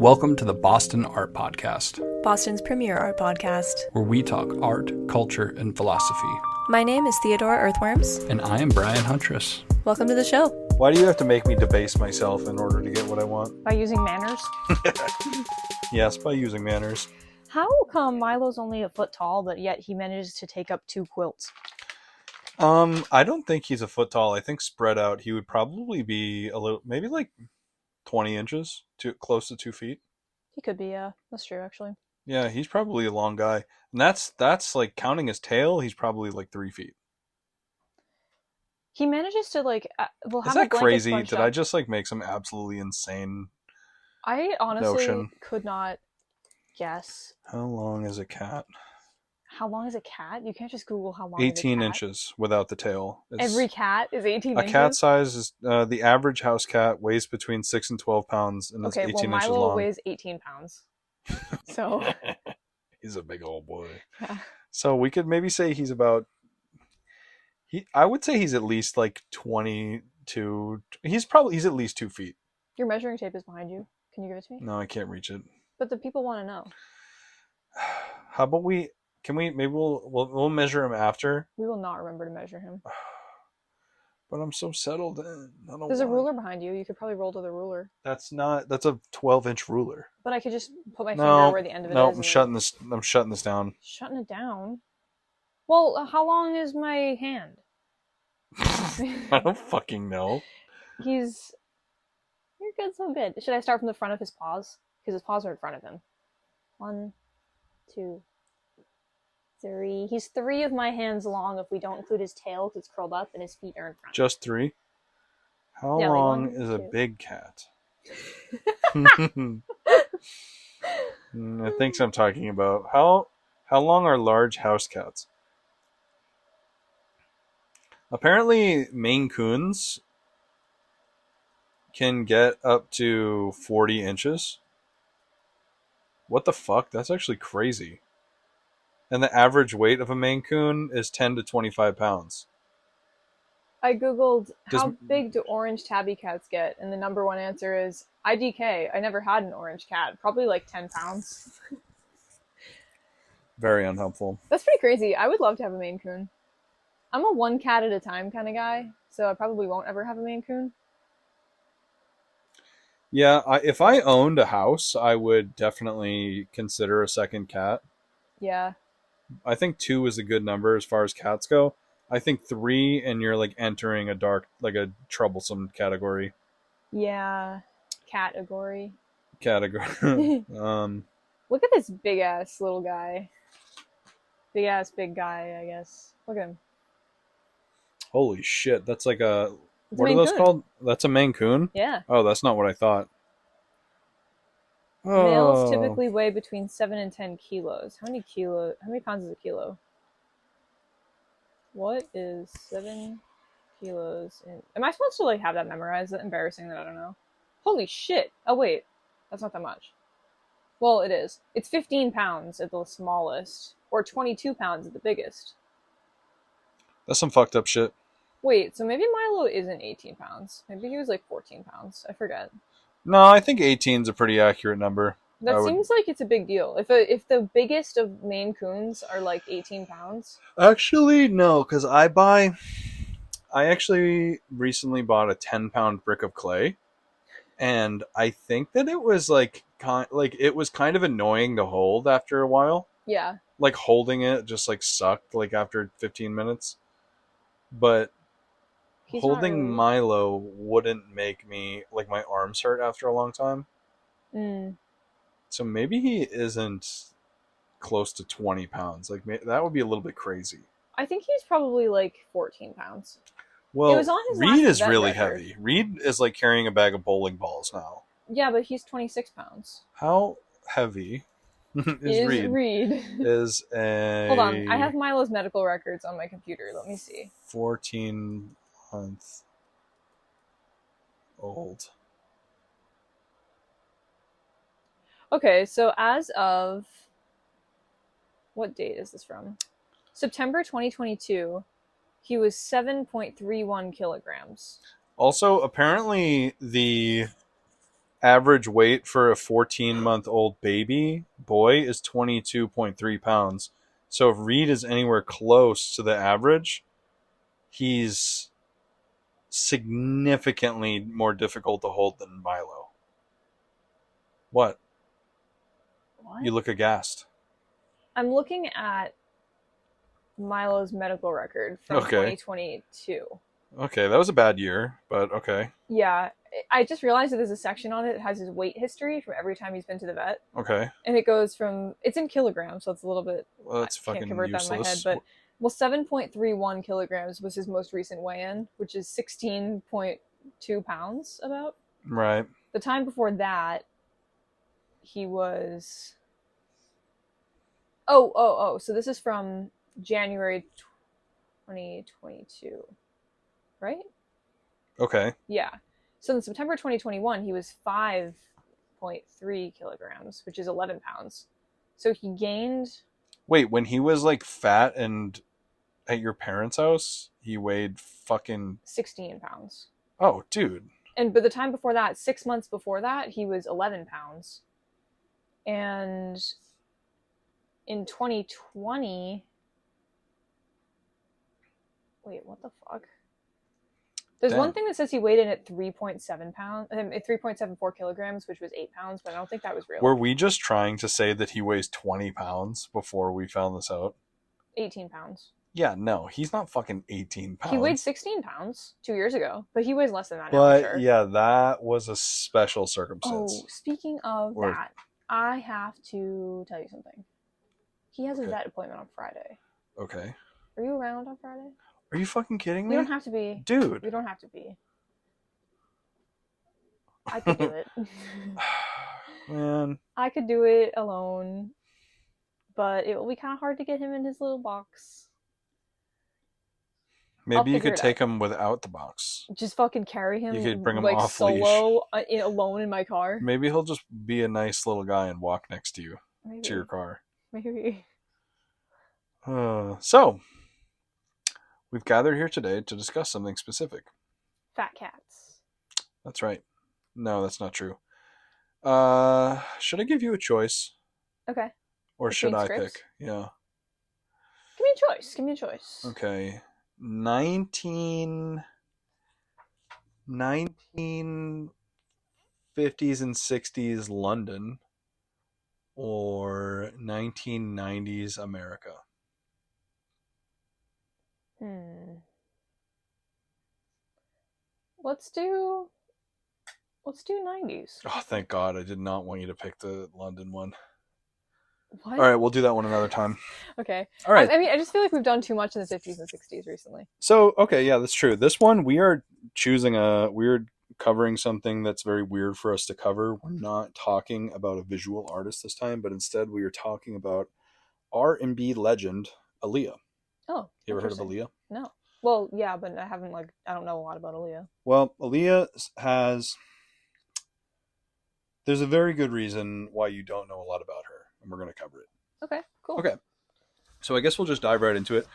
Welcome to the Boston Art Podcast, Boston's premier art podcast, where we talk art, culture, and philosophy. My name is Theodore Earthworms. And I am Brian Huntress. Welcome to the show. Why do you have to make me debase myself in order to get what I want? By using manners? Yes, by using manners. How come Milo's only a foot tall, but yet he manages to take up 2 quilts? I don't think he's a foot tall. I think spread out, he would probably be a little, maybe like 20 inches, close to 2 feet. He could be, yeah. That's true, actually. Yeah, he's probably a long guy. And that's like, counting his tail, he's probably like 3 feet. He manages to, like, Is that crazy? Did I just, like, make some absolutely insane I honestly notion? Could not guess. How long is a cat? How long is a cat? You can't just Google how long 18 is a cat. inches without the tail. Every cat is 18 inches? A cat size is, the average house cat weighs between 6 and 12 pounds and is 18 inches long. Milo weighs 18 pounds. So. He's a big old boy. Yeah. So we could maybe say he's about, I would say he's at least like 22, he's at least 2 feet. Your measuring tape is behind you. Can you give it to me? No, I can't reach it. But the people want to know. How about maybe we'll measure him after? We will not remember to measure him. But I'm so settled in. There's a ruler behind you. You could probably roll to the ruler. That's a 12-inch ruler. But I could just put my finger where the end of it is. No, I'm shutting this down. Shutting it down? Well, how long is my hand? I don't fucking know. You're good, so good. Should I start from the front of his paws? Because his paws are in front of him. 1, 2, 3. He's 3 of my hands long if we don't include his tail because it's curled up and his feet are in front. Just 3? How Yeah, long like 1, is 2. a big cat? I think I'm talking about how long are large house cats? Apparently, Maine Coons can get up to 40 inches. What the fuck? That's actually crazy. And the average weight of a Maine Coon is 10 to 25 pounds. I googled how big do orange tabby cats get, and the number one answer is IDK. I never had an orange cat. Probably like 10 pounds. Very unhelpful. That's pretty crazy. I would love to have a Maine Coon. I'm a one cat at a time kind of guy, so I probably won't ever have a Maine Coon. Yeah, if I owned a house, I would definitely consider a second cat. Yeah. I think 2 is a good number as far as cats go. I think 3 and you're like entering a troublesome category. Yeah. Category. Look at this big ass little guy. Big ass big guy, I guess. Look at him. Holy shit, that's like It's what a are Maine those Coon. called? That's a Maine Coon? Yeah. Oh, that's not what I thought. Males typically weigh between 7 and 10 kilos. How many pounds is a kilo? What is 7 kilos in... Am I supposed to like have that memorized? Is that embarrassing that I don't know? Holy shit. Oh wait, that's not that much. Well, it is. It's 15 pounds at the smallest, or 22 pounds at the biggest. That's some fucked up shit. Wait, so maybe Milo isn't 18 pounds. Maybe he was like 14 pounds. I forget. No, I think 18 is a pretty accurate number. That seems like it's a big deal. If the biggest of Maine Coons are like 18 pounds. Actually, no, because I actually recently bought a 10-pound brick of clay, and I think that it was it was kind of annoying to hold after a while. Yeah. Like holding it just like sucked like after 15 minutes. But holding Milo wouldn't make me like my arms hurt after a long time. So maybe he isn't close to 20 pounds. Like that would be a little bit crazy. I think he's probably like 14 pounds. Well, it was on his Reed is vet really record. heavy. Reed is like carrying a bag of bowling balls now. Yeah, but he's 26 pounds. How heavy is Reed? Is a... Hold on, I have Milo's medical records on my computer. Let me see. 14-month old. Okay, so as of... What date is this from? September 2022, he was 7.31 kilograms. Also, apparently the average weight for a 14-month-old baby boy is 22.3 pounds. So if Reed is anywhere close to the average, he's significantly more difficult to hold than Milo. What? What? You look aghast. I'm looking at Milo's medical record from 2022. Okay, that was a bad year, but okay. Yeah, I just realized that there's a section on it that has his weight history from every time he's been to the vet. Okay. And it goes from, it's in kilograms, so it's a little bit, Well, that's I can't fucking convert useless. that in my head, but, well, 7.31 kilograms was his most recent weigh-in, which is 16.2 pounds, about. Right. The time before that, he was... Oh, so this is from January 2022, right? Okay. Yeah. So in September 2021, he was 5.3 kilograms, which is 11 pounds. So he gained... Wait, when he was like fat and at your parents' house, he weighed fucking 16 pounds. Oh, dude. But the time before that, 6 months before that, he was 11 pounds. And in 2020... Wait, what the fuck? There's Damn. one thing that says he weighed in at 3.74 kilograms, which was 8 pounds, but I don't think that was real. Were we just trying to say that he weighs 20 pounds before we found this out? 18 pounds. Yeah, no, he's not fucking 18 pounds. He weighed 16 pounds 2 years ago, but he weighs less than that now, But for sure. yeah, that was a special circumstance. Oh, speaking of Or- that, I have to tell you something. He has a Okay. vet appointment on Friday. Okay. Are you around on Friday? Are you fucking kidding me? You don't have to be. Dude. You don't have to be. I could do it. Man. I could do it alone, but it will be kind of hard to get him in his little box. Maybe you figure could it take him without the box. Just fucking carry him. You could bring him like off solo, alone in my car. Maybe he'll just be a nice little guy and walk next to you Maybe. to your car. Maybe. So, we've gathered here today to discuss something specific. Fat cats. That's right. No, that's not true. Should I give you a choice? Okay. Or Between should I scripts? pick? Yeah. Give me a choice. Give me a choice. Okay. 1950s and 60s London or 1990s America? Let's do 90s. Oh, thank God. I did not want you to pick the London one. What? All right, we'll do that one another time. Okay. All right. I mean, I just feel like we've done too much in the 50s and 60s recently. So, okay, yeah, that's true. This one, we're covering something that's very weird for us to cover. We're not talking about a visual artist this time, but instead we are talking about R&B legend Aaliyah. Oh, You ever heard of interesting. Aaliyah? No. Well, yeah, but I don't know a lot about Aaliyah. Well, Aaliyah there's a very good reason why you don't know a lot about her, and we're going to cover it. Okay, cool. Okay. So I guess we'll just dive right into it.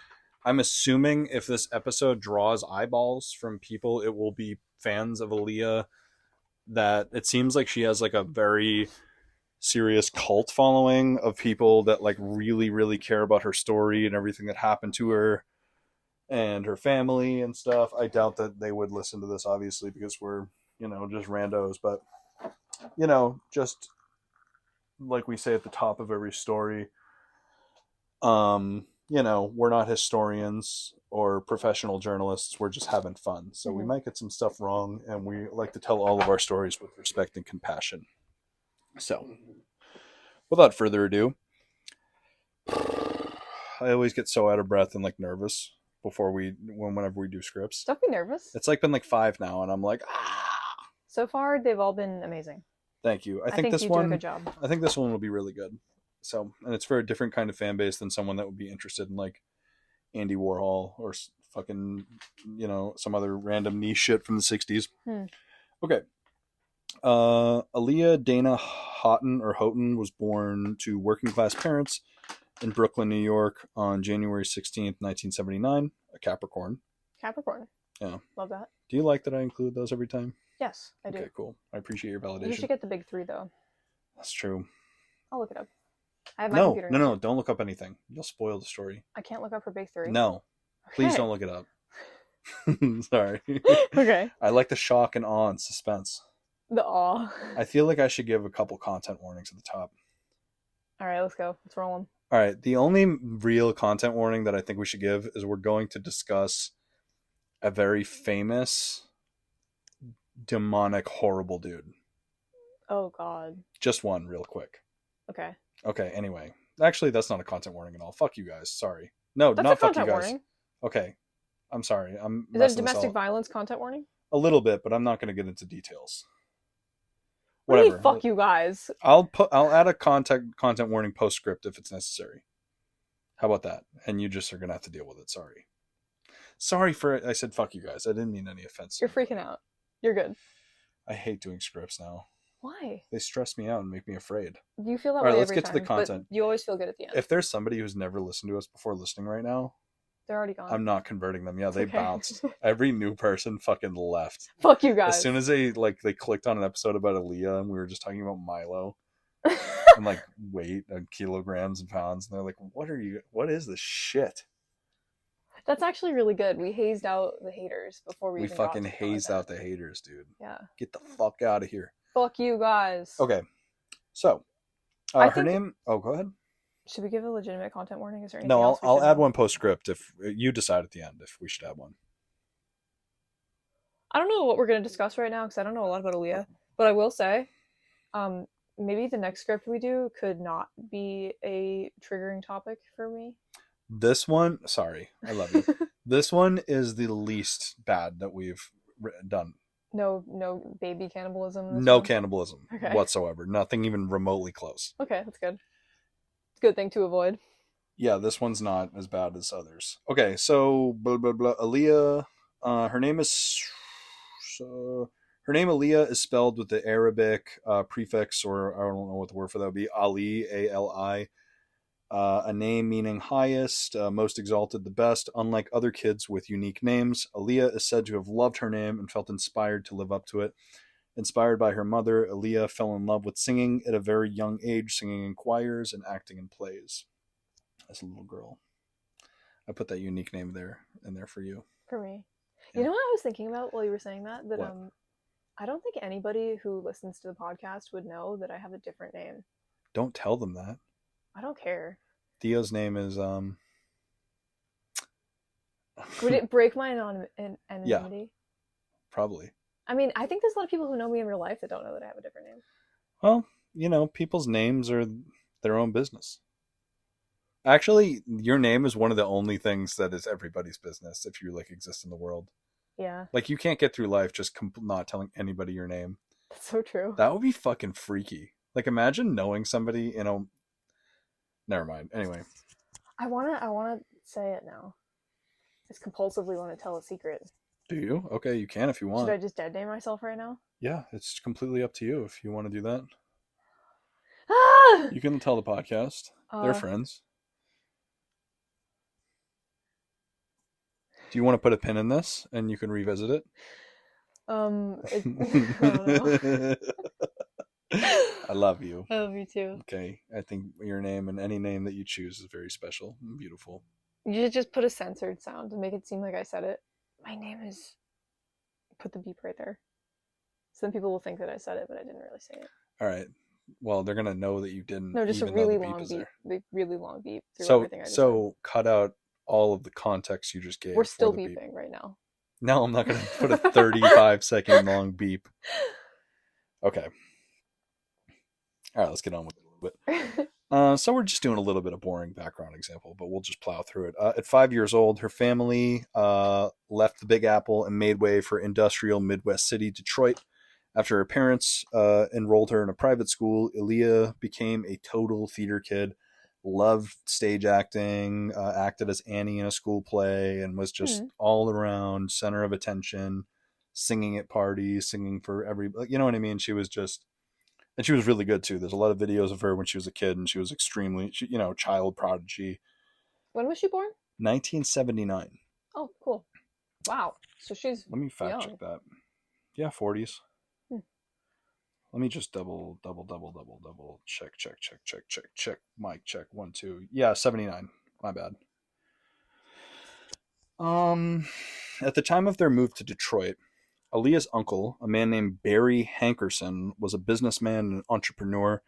I'm assuming if this episode draws eyeballs from people, it will be fans of Aaliyah. That it seems like she has like a very serious cult following of people that like really, really care about her story and everything that happened to her and her family and stuff. I doubt that they would listen to this, obviously, because we're, just randos. But, just like we say at the top of every story, we're not historians or professional journalists. We're just having fun. So we might get some stuff wrong, and we like to tell all of our stories with respect and compassion. So, without further ado, I always get so out of breath and like nervous whenever we do scripts. Don't be nervous. It's like been like 5 now, and I'm like, So far, they've all been amazing. Thank you. I think you do a good job. I think this one will be really good. So, and it's for a different kind of fan base than someone that would be interested in like Andy Warhol or fucking, some other random niche shit from the 60s. Okay. Aaliyah Dana Houghton was born to working class parents in Brooklyn, New York on January 16th, 1979, a Capricorn. Capricorn. Yeah. Love that. Do you like that I include those every time? Yes, I do. Okay, cool. I appreciate your You validation. should get the big 3 though. That's true. I'll look it up. I have my computer. No. Don't look up anything. You'll spoil the story. I can't look up for big 3. No. Please Okay. don't look it up. Sorry. Okay. I like the shock and awe and suspense. The awe. I feel like I should give a couple content warnings at the top. All right, let's go. Let's roll them. All right. The only real content warning that I think we should give is we're going to discuss a very famous, demonic, horrible dude. Oh, God. Just one, real quick. Okay. Okay, anyway. Actually, that's not a content warning at all. Fuck you guys. Sorry. No, That's not a fuck you content guys. warning. Okay. I'm sorry. I'm Is that a messing this domestic all- violence content warning? A little bit, but I'm not going to get into details. What do you Whatever. mean, fuck you guys? I'll add a content warning postscript if it's necessary. How about that? And you just are going to have to deal with it. Sorry. I said fuck you guys. I didn't mean any offense. You're freaking out. You're good. I hate doing scripts now. Why? They stress me out and make me afraid. You feel that All right, way let's every get to the time, but content. you always feel good at the end. If there's somebody who's never listened to us before listening right now, They're already gone. I'm not converting them. Yeah, they Okay. bounced. Every new person fucking left. Fuck you guys. As soon as they clicked on an episode about Aaliyah and we were just talking about Milo and like weight and kilograms and pounds, and they're like, what is this shit? That's actually really good. We hazed out the haters before we We even got fucking to the hazed content. out the haters, dude. Yeah. Get the fuck out of here. Fuck you guys. Okay. So, I her think- name, oh, go ahead. Should we give a legitimate content warning? Is there anything No, else we I'll should add know? one postscript if you decide at the end if we should add one. I don't know what we're going to discuss right now because I don't know a lot about Aaliyah. But I will say, maybe the next script we do could not be a triggering topic for me. This one, sorry, I love you. This one is the least bad that we've done. No baby cannibalism. in this No one? cannibalism Okay. whatsoever. Nothing even remotely close. Okay, that's good. It's a good thing to avoid. Yeah, this one's not as bad as others. Okay, so blah blah blah. Aaliyah, her name Aaliyah is spelled with the Arabic prefix, or I don't know what the word for that would be. Ali, A-L-I. A name meaning highest, most exalted, the best. Unlike other kids with unique names, Aaliyah is said to have loved her name and felt inspired to live up to it. Inspired by her mother, Aaliyah fell in love with singing at a very young age, singing in choirs and acting in plays. As a little girl, I put that unique name in there for you. For me. Yeah. You know what I was thinking about while you were saying that? That What? I don't think anybody who listens to the podcast would know that I have a different name. Don't tell them that. I don't care. Theo's name is Would it break my anonymity? probably. I mean, I think there's a lot of people who know me in real life that don't know that I have a different name. Well, people's names are their own business. Actually, your name is one of the only things that is everybody's business if you exist in the world. Yeah, You can't get through life just not telling anybody your name. that's so true. That would be fucking freaky. Imagine knowing somebody, never mind. Anyway. I wanna say it now. I just compulsively want to tell a secret. Do you? Okay, you can if you want. Should I just dead name myself right now? Yeah, it's completely up to you if you want to do that. Ah! You can tell the podcast. They're friends. Do you want to put a pin in this and you can revisit it? I don't know. I love you. I love you too. Okay, I think your name and any name that you choose is very special and beautiful. You should just put a censored sound to make it seem like I said it. My name is... Put the beep right there. So then people will think that I said it, but I didn't really say it. All right. Well, they're gonna know that you didn't. No, just a even though really the beep long is beep. there. Like, really long beep through So, everything I just cut out all of the context you just gave. said. We're still for the beep. beeping right now. No, I'm not gonna put a 35-second long beep. Okay. All right, let's get on with it a little bit. So we're just doing a little bit of boring background example, but we'll just plow through it. At 5 years old, her family left the Big Apple and made way for industrial Midwest city, Detroit. After her parents enrolled her in a private school, Aaliyah became a total theater kid, loved stage acting, acted as Annie in a school play, and was just all around center of attention, singing at parties, singing for you know what I mean? She was just... And she was really good too. There's a lot of videos of her when she was a kid, and she was extremely, child prodigy. When was she born? 1979. Oh, cool. Wow. So she's... Let me fact young. check that. Yeah, 40s. Let me just double check. Mic check 1 2. Yeah, 79. My bad. At the time of their move to Detroit, Aaliyah's uncle, a man named Barry Hankerson, was a businessman and entrepreneur.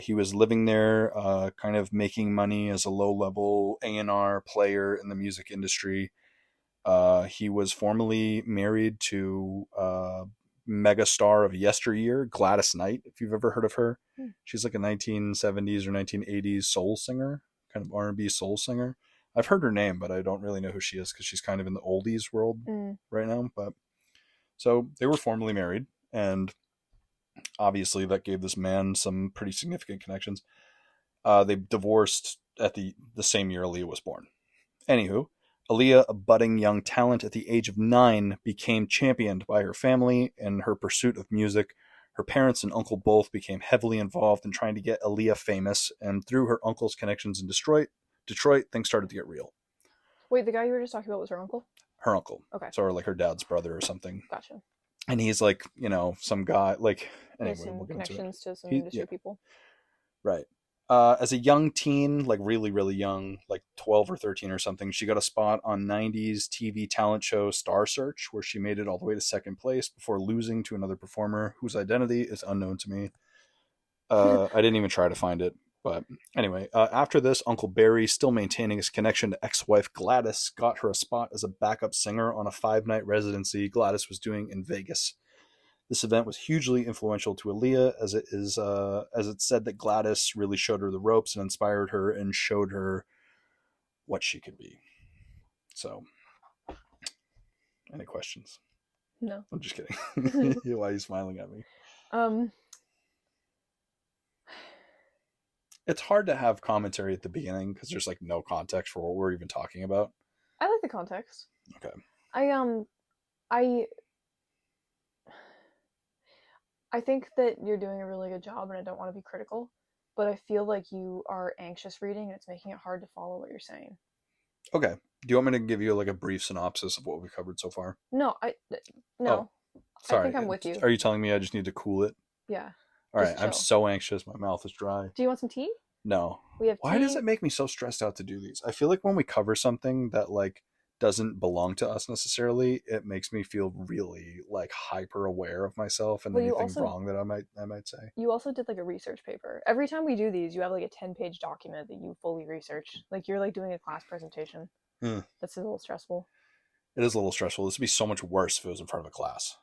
He was living there, kind of making money as a low-level A&R player in the music industry. He was formerly married to megastar of yesteryear, Gladys Knight, if you've ever heard of her. She's like a 1970s or 1980s soul singer, kind of R&B soul singer. I've heard her name, but I don't really know who she is because she's kind of in the oldies world right now. But so they were formerly married, and obviously that gave this man some pretty significant connections. They divorced at the same year Aaliyah was born. Anywho, Aaliyah, a budding young talent at the age of 9, became championed by her family in her pursuit of music. Her parents and uncle both became heavily involved in trying to get Aaliyah famous, and through her uncle's connections in Detroit, things started to get real. Wait, the guy you were just talking about was her uncle? Her uncle. Okay. So, like her dad's brother or something. Gotcha. And he's like, some guy, like, anyway, some we'll get connections to some industry people. Right. As a young teen, like really, really young, like 12 or 13 or something, she got a spot on 90s TV talent show Star Search, where she made it all the way to second place before losing to another performer whose identity is unknown to me. I didn't even try to find it. But anyway, after this, Uncle Barry, still maintaining his connection to ex-wife Gladys, got her a spot as a backup singer on a 5-night residency Gladys was doing in Vegas. This event was hugely influential to Aaliyah, as it said that Gladys really showed her the ropes and inspired her and showed her what she could be. So, any questions? No. I'm just kidding. Why are you smiling at me? It's hard to have commentary at the beginning because there's like no context for what we're even talking about. I like the context. Okay. I think that you're doing a really good job, and I don't want to be critical, but I feel like you are anxious reading, and it's making it hard to follow what you're saying. Okay. Do you want me to give you like a brief synopsis of what we've covered so far? No. Oh, sorry. I think I'm with you. Are you telling me I just need to cool it? Yeah. All right. I'm so anxious. My mouth is dry. Do you want some tea? No. We have tea. Why does it make me so stressed out to do these? I feel like when we cover something that like doesn't belong to us necessarily, it makes me feel really like hyper aware of myself and anything wrong that I might say. You also did like a research paper. Every time we do these, you have like a 10-page document that you fully research. Like you're like doing a class presentation. That's a little stressful. It is a little stressful. This would be so much worse if it was in front of a class.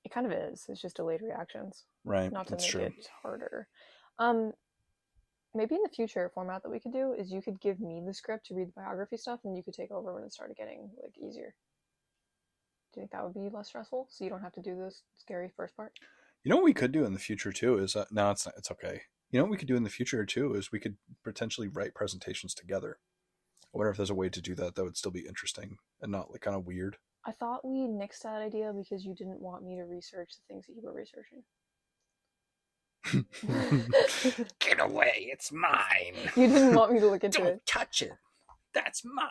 It kind of is. It's just delayed reactions. Right. Not to make it harder. Maybe in the future, a format that we could do is you could give me the script to read the biography stuff, and you could take over when it started getting like easier. Do you think that would be less stressful, so you don't have to do this scary first part? You know what we could do in the future too is no, it's not. It's okay. You know what we could do in the future too is we could potentially write presentations together. I wonder if there's a way to do that would still be interesting and not like kind of weird. I thought we nixed that idea because you didn't want me to research the things that you were researching. Get away, it's mine. You didn't want me to look into it. Don't touch it. That's mine.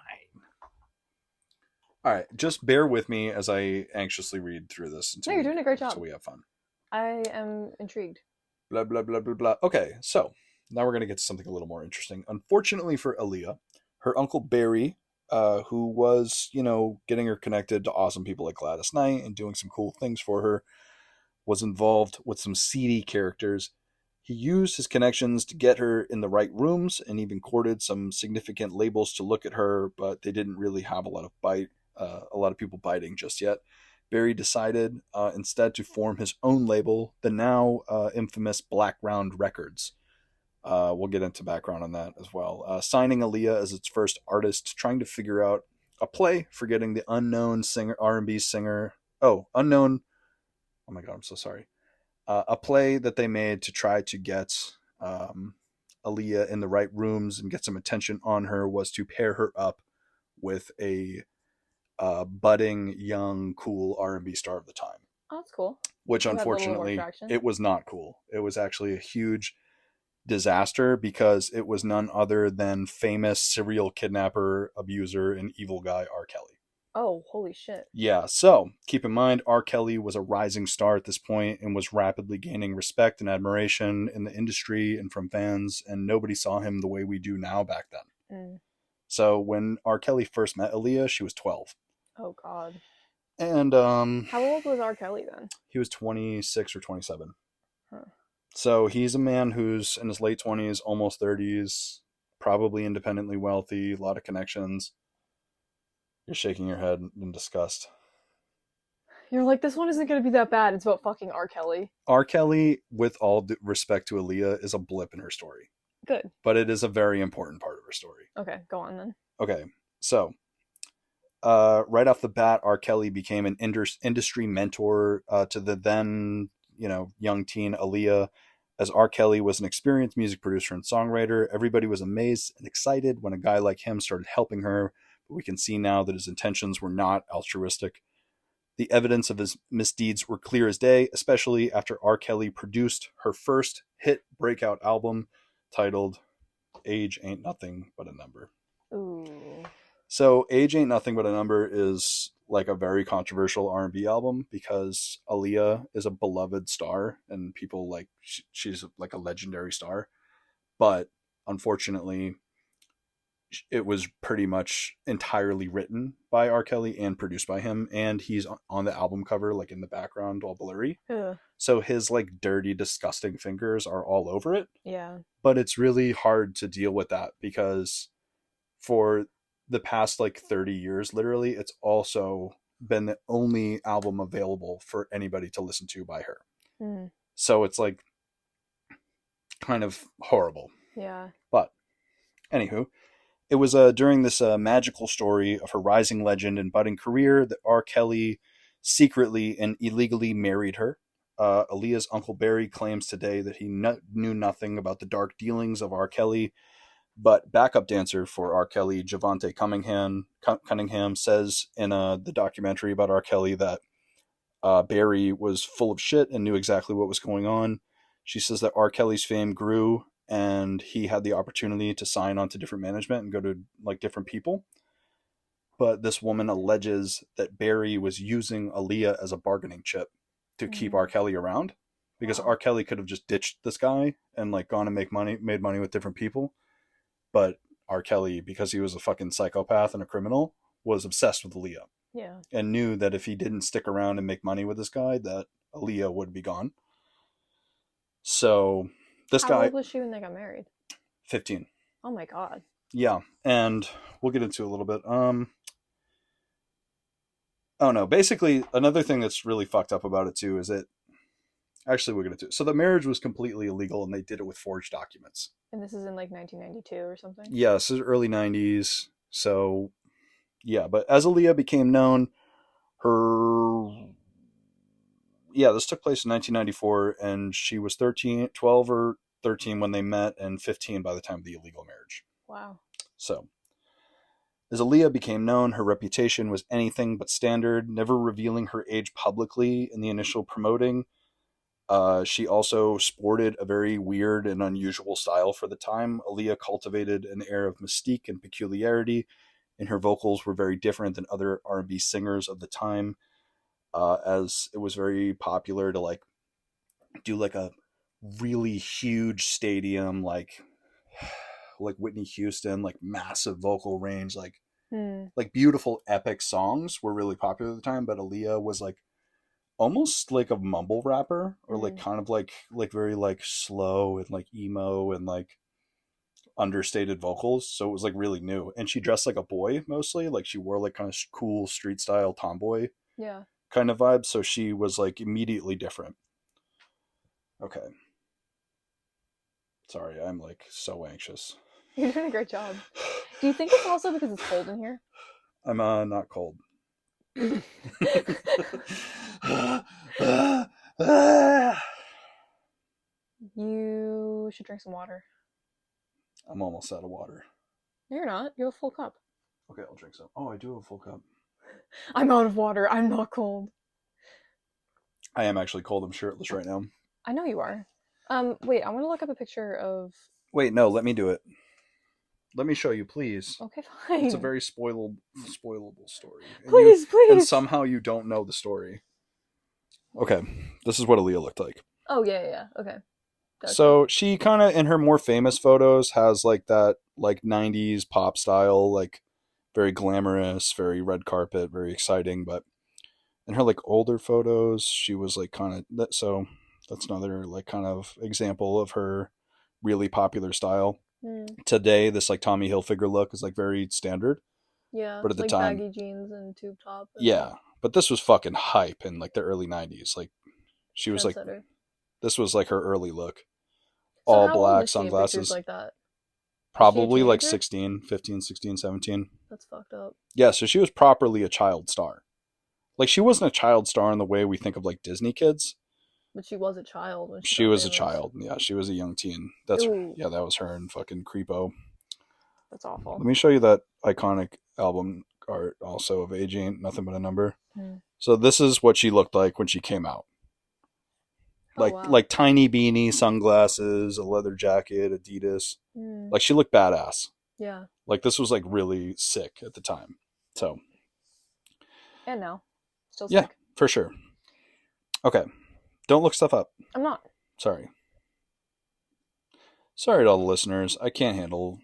All right, just bear with me as I anxiously read through this. No, you're doing a great job. So we have fun. I am intrigued. Blah, blah, blah, blah, blah. Okay, so now we're going to get to something a little more interesting. Unfortunately for Aaliyah, her uncle Barry, who was, getting her connected to awesome people like Gladys Knight and doing some cool things for her, was involved with some seedy characters. He used his connections to get her in the right rooms and even courted some significant labels to look at her, but they didn't really have a lot of people biting just yet. Barry decided instead to form his own label, the now infamous Black Round Records. We'll get into background on that as well. Signing Aaliyah as its first artist, trying to figure out a play for getting the unknown singer, R&B singer. Oh my God, I'm so sorry. A play that they made to try to get Aaliyah in the right rooms and get some attention on her was to pair her up with a budding, young, cool R&B star of the time. Oh, that's cool. Which unfortunately, it was not cool. It was actually a huge disaster because it was none other than famous serial kidnapper, abuser, and evil guy R. Kelly. Oh, holy shit. Yeah, so keep in mind, R. Kelly was a rising star at this point and was rapidly gaining respect and admiration in the industry and from fans, and nobody saw him the way we do now back then. Mm. So when R. Kelly first met Aaliyah, she was 12. Oh, God. And How old was R. Kelly then? he was 26 or 27. Huh. So he's a man who's in his late 20s, almost 30s, probably independently wealthy, a lot of connections. You're shaking your head in disgust. You're like, this one isn't going to be that bad. It's about fucking R. Kelly. R. Kelly, with all respect to Aaliyah, is a blip in her story. Good. But it is a very important part of her story. Okay, go on then. Okay, so right off the bat, R. Kelly became an industry mentor to the then, young teen Aaliyah. As R. Kelly was an experienced music producer and songwriter, everybody was amazed and excited when a guy like him started helping her. But we can see now that his intentions were not altruistic. The evidence of his misdeeds were clear as day, especially after R. Kelly produced her first hit breakout album titled Age Ain't Nothing But a Number. Ooh. So Age Ain't Nothing But a Number is like a very controversial R&B album because Aaliyah is a beloved star and people like she's like a legendary star. But unfortunately, it was pretty much entirely written by R. Kelly and produced by him, and he's on the album cover, like in the background, all blurry. Ugh. So his like dirty, disgusting fingers are all over it. Yeah. But it's really hard to deal with that because for the past like 30 years, literally, it's also been the only album available for anybody to listen to by her. Mm. So it's like kind of horrible. Yeah. But anywho, it was during this magical story of her rising legend and budding career that R. Kelly secretly and illegally married her. Aaliyah's Uncle Barry claims today that he knew nothing about the dark dealings of R. Kelly, but backup dancer for R. Kelly, Javante Cunningham, says in the documentary about R. Kelly that Barry was full of shit and knew exactly what was going on. She says that R. Kelly's fame grew and he had the opportunity to sign on to different management and go to like different people. But this woman alleges that Barry was using Aaliyah as a bargaining chip to keep R. Kelly around because R. Kelly could have just ditched this guy and like gone and made money with different people. But R. Kelly, because he was a fucking psychopath and a criminal, was obsessed with Aaliyah. Yeah. And knew that if he didn't stick around and make money with this guy, that Aaliyah would be gone. So How old was she when they got married? 15. Oh my God. Yeah, and we'll get into a little bit. Oh no, basically another thing that's really fucked up about it too is that actually we'll get into it. So the marriage was completely illegal and they did it with forged documents. And this is in like 1992 or something? Yeah, this is early 90s. So yeah, but as Aaliyah became known, this took place in 1994 and she was 12 or 13 when they met and 15 by the time of the illegal marriage. Wow. So, as Aaliyah became known, her reputation was anything but standard, never revealing her age publicly in the initial promoting. She also sported a very weird and unusual style for the time. Aaliyah cultivated an air of mystique and peculiarity, and her vocals were very different than other R&B singers of the time, as it was very popular to like do like a really huge stadium like Whitney Houston, like massive vocal range, like beautiful epic songs were really popular at the time. But Aaliyah was like almost like a mumble rapper or like kind of like very like slow and like emo and like understated vocals. So it was like really new. And she dressed like a boy mostly. Like she wore like kind of cool street style tomboy kind of vibe. So she was like immediately different. Okay. Sorry, I'm like so anxious. You're doing a great job. Do you think it's also because it's cold in here? I'm not cold. You should drink some water. I'm almost out of water. No, you're not. You have a full cup. Okay, I'll drink some. Oh, I do have a full cup. I'm out of water. I'm not cold. I am actually cold. I'm shirtless right now. I know you are. Wait, I want to look up a picture of... Wait, no, let me do it. Let me show you, please. Okay, fine. It's a very spoilable story. Please. And somehow you don't know the story. Okay, this is what Aaliyah looked like. Oh, yeah. Okay. Gotcha. So she kind of, in her more famous photos, has like that like 90s pop style, like very glamorous, very red carpet, very exciting. But in her like older photos, she was like kind of, so that's another like kind of example of her really popular style. Today, this like Tommy Hilfiger look is like very standard. Yeah, but at the like time, baggy jeans and tube top. Yeah, but this was fucking hype in like the early 90s. Like she was like, this was like her early look. So all how black old is she in sunglasses. pictures like that? Probably like 16, 15, 16, 17. That's fucked up. Yeah, so she was properly a child star. Like she wasn't a child star in the way we think of like Disney kids. But she was a child when she was a child. Yeah, she was a young teen. That's Ooh. Yeah, that was her in fucking Creepo. That's awful. Let me show you that iconic album art also of Age Ain't Nothing But a Number. So this is what she looked like when she came out. Like tiny beanie, sunglasses, a leather jacket, Adidas. Like she looked badass. Yeah. Like this was like really sick at the time. So. And now. Still sick. Yeah, for sure. Okay. Don't look stuff up. I'm not. Sorry to all the listeners. I can't handle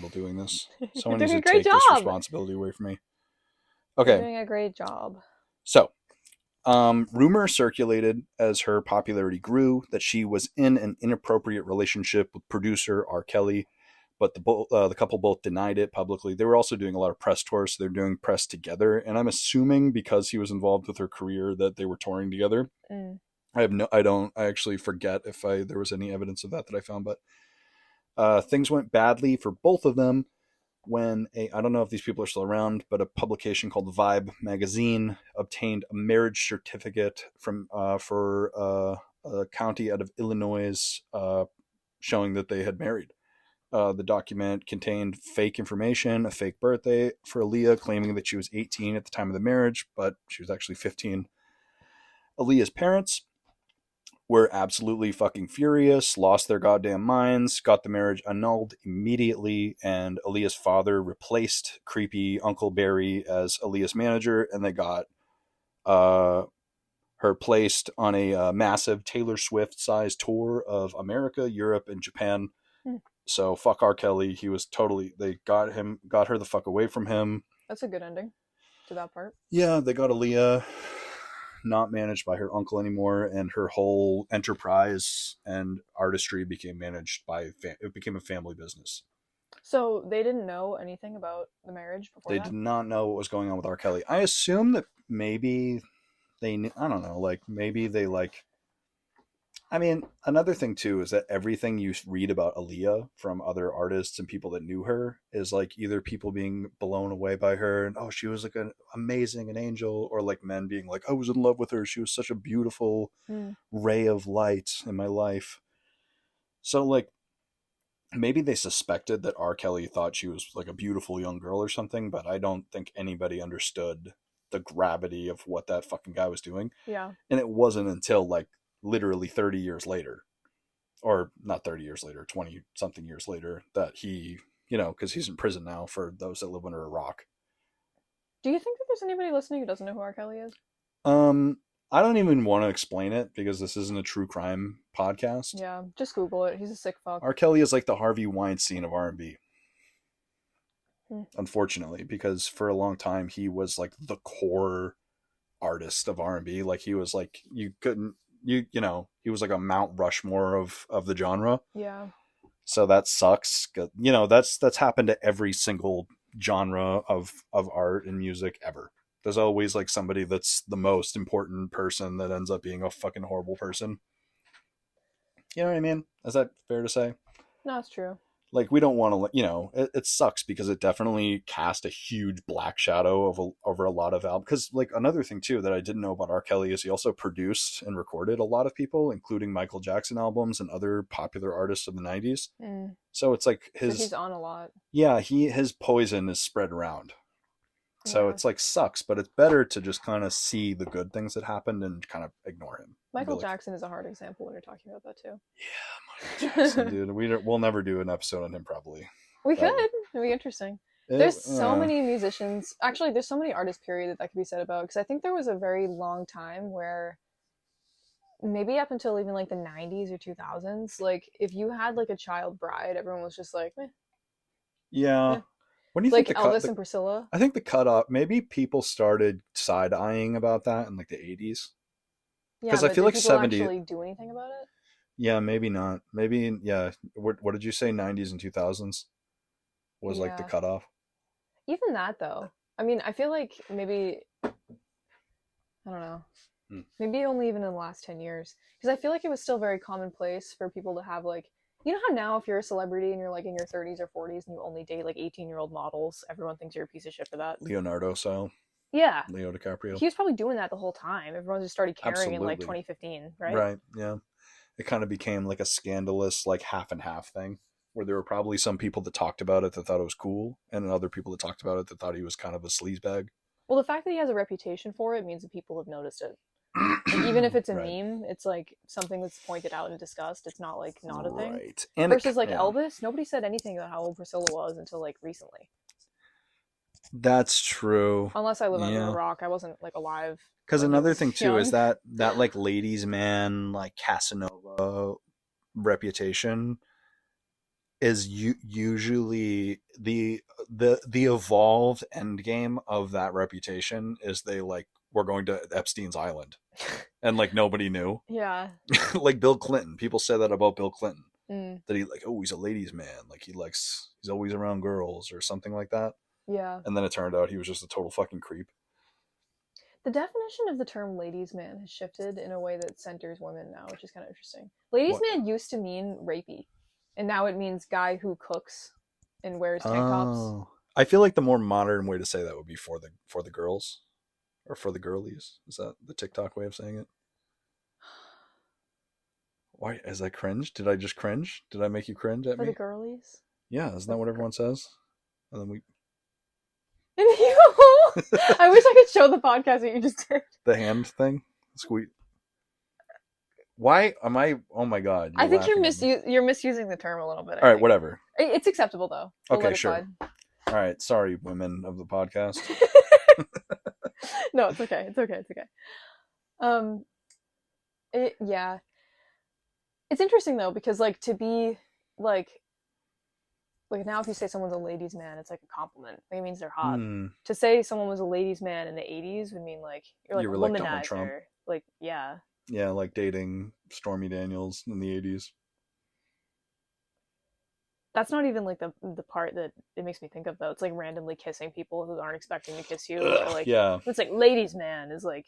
doing this. Someone needs to take this responsibility away from me. Okay. You're doing a great job. So, rumor circulated as her popularity grew that she was in an inappropriate relationship with producer R. Kelly, but the couple both denied it publicly. They were also doing a lot of press tours, so they're doing press together. And I'm assuming because he was involved with her career that they were touring together. I actually forget if there was any evidence of that I found, but things went badly for both of them when I don't know if these people are still around, but a publication called Vibe magazine obtained a marriage certificate for a county out of Illinois, showing that they had married. The document contained fake information, a fake birthday for Aaliyah, claiming that she was 18 at the time of the marriage, but she was actually 15. Aaliyah's parents were absolutely fucking furious, lost their goddamn minds, got the marriage annulled immediately, and Aaliyah's father replaced creepy Uncle Barry as Aaliyah's manager, and they got her placed on a massive Taylor Swift-sized tour of America, Europe, and Japan. So fuck R. Kelly. They got her the fuck away from him. That's a good ending to that part. Yeah, they got Aaliyah not managed by her uncle anymore, and her whole enterprise and artistry became managed by it became a family business. So they didn't know anything about the marriage before They did not know what was going on with R. Kelly. I assume that maybe they knew, I don't know, like maybe they like, I mean, another thing too is that everything you read about Aaliyah from other artists and people that knew her is like either people being blown away by her and she was like an angel, or like men being like, I was in love with her, she was such a beautiful ray of light in my life. So like maybe they suspected that R. Kelly thought she was like a beautiful young girl or something, but I don't think anybody understood the gravity of what that fucking guy was doing. Yeah. And it wasn't until like literally 30 years later, or not 30 years later, 20 something years later, that he, because he's in prison now for those that live under a rock. Do you think that there's anybody listening who doesn't know who R. Kelly is? I don't even want to explain it because this isn't a true crime podcast. Yeah, just Google it. He's a sick fuck. R. Kelly is like the Harvey Weinstein of R&B. Unfortunately, because for a long time he was like the core artist of R&B. Like he was like, he was like a Mount Rushmore of the genre. Yeah. So that sucks. That's happened to every single genre of art and music ever. There's always like somebody that's the most important person that ends up being a fucking horrible person. You know what I mean? Is that fair to say? No, it's true. Like, we don't want to, it sucks because it definitely cast a huge black shadow over a lot of albums. Because, like, another thing, too, that I didn't know about R. Kelly is he also produced and recorded a lot of people, including Michael Jackson albums and other popular artists of the 90s. So it's like so he's on a lot. Yeah, his poison is spread around. So it's like sucks, but it's better to just kind of see the good things that happened and kind of ignore him. Michael Jackson is a hard example when you're talking about that too. Yeah, Michael Jackson, dude. We'll never do an episode on him probably. We That- could. It'd be interesting. It- There's so many musicians. Actually, there's so many artists, period, that could be said about. Because I think there was a very long time where, maybe up until even like the 90s or 2000s, like if you had like a child bride, everyone was just like, Yeah. Yeah. When do you like think Elvis and Priscilla. I think the cutoff, maybe people started side eyeing about that in like the 80s. Yeah, 'Cause I but feel did like people 70 actually do anything about it? Yeah, maybe not. Maybe, yeah. What did you say? 90s and 2000s was like the Yeah. cutoff. Even that though. I mean, I feel like maybe, I don't know. Hmm. Maybe only even in the last 10 years. Because I feel like it was still very commonplace for people to have like, you know how now if you're a celebrity and you're like in your 30s or 40s and you only date like 18-year-old models, everyone thinks you're a piece of shit for that? Leonardo style. Yeah. Leo DiCaprio. He was probably doing that the whole time. Everyone just started caring in like Absolutely. 2015, right? Right, yeah. It kind of became like a scandalous, like half and half thing, where there were probably some people that talked about it that thought it was cool, and other people that talked about it that thought he was kind of a sleazebag. Well, the fact that he has a reputation for it means that people have noticed it. Like, even if it's a Right. meme, it's like something that's pointed out and discussed. It's not like not a thing. Right. And Versus like yeah. Elvis, nobody said anything about how old Priscilla was until like recently. That's true. Unless I live under Yeah. a rock, I wasn't like alive. Because when he another was thing too is young. that like ladies man, like Casanova reputation is usually the evolved end game of that reputation is they like we're going to Epstein's Island, and like nobody knew. Yeah. Like Bill Clinton, people said that about Bill Clinton, Mm. that he like, oh, he's a ladies man, like he's always around girls or something like that. Yeah. And then it turned out he was just a total fucking creep. The definition of the term ladies man has shifted in a way that centers women now, which is kind of interesting. Ladies What? man used to mean rapey, and now it means guy who cooks and wears tank tops. Oh, I feel like the more modern way to say that would be for the girls, or for the girlies. Is that the TikTok way of saying it? Why is that cringe? Did I just cringe? Did I make you cringe at For me? the girlies. Yeah, isn't that what everyone says? And then we I wish I could show the podcast that you just did. the hand thing, squeak. Why am I? Oh my god! I think you're laughing at me. you're misusing the term a little bit. I All right, think. whatever. It's acceptable though. We'll Okay, let it sure. slide. All right, sorry, women of the podcast. No, it's okay. It's okay. It's okay. Yeah. It's interesting though because like to be like now if you say someone's a ladies man, it's like a compliment. Like, it means they're hot. Hmm. To say someone was a ladies man in the 80s would mean like you're like You a were like Donald womanizer. Trump. Like yeah. Yeah, like dating Stormy Daniels in the 80s. That's not even like the part that it makes me think of though. It's like randomly kissing people who aren't expecting to kiss you. Or like Yeah. it's like ladies man is like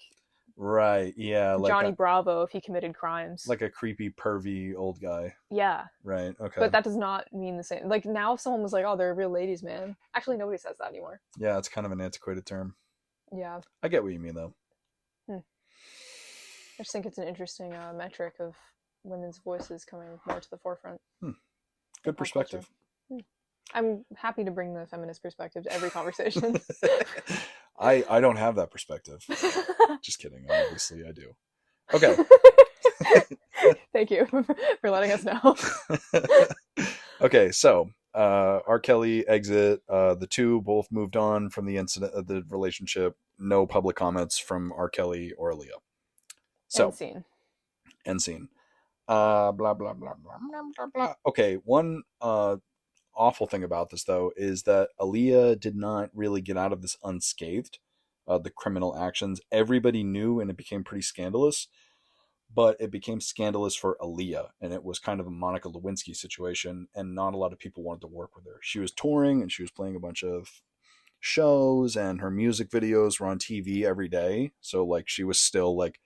Right. Yeah. Like Johnny Bravo if he committed crimes. like a creepy, pervy old guy. yeah. Right. Okay. But that does not mean the same. Like now if someone was like, oh, they're a real ladies man. Actually nobody says that anymore. Yeah, it's kind of an antiquated term. Yeah. I get what you mean, though. I just think it's an interesting metric of women's voices coming more to the forefront. Good perspective. I'm happy to bring the feminist perspective to every conversation. I don't have that perspective. Just kidding. Obviously, I do. Okay. Thank you for letting us know. Okay, so R. Kelly exit. The two both moved on from the incident of the relationship. No public comments from R. Kelly or Aaliyah. So End scene. end scene. Blah blah blah blah blah blah. Okay, one awful thing about this though is that Aaliyah did not really get out of this unscathed. The criminal actions, everybody knew, and it became pretty scandalous. But it became scandalous for Aaliyah, and it was kind of a Monica Lewinsky situation, and not a lot of people wanted to work with her. She was touring, and she was playing a bunch of shows, and her music videos were on TV every day. So like she was still like,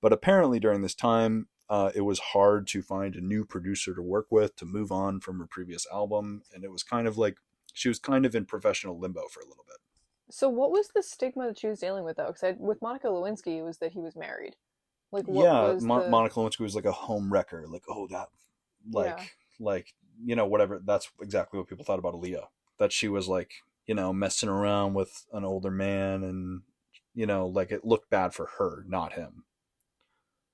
but apparently during this time, it was hard to find a new producer to work with to move on from her previous album, and it was kind of like she was kind of in professional limbo for a little bit. So what was the stigma that she was dealing with though? Because with Monica Lewinsky, it was that he was married. Like what was Monica Lewinsky was like a home wrecker. Like, oh, that, like you know, whatever. That's exactly what people thought about Aaliyah. That she was like, you know, messing around with an older man, and you know, like it looked bad for her, not him.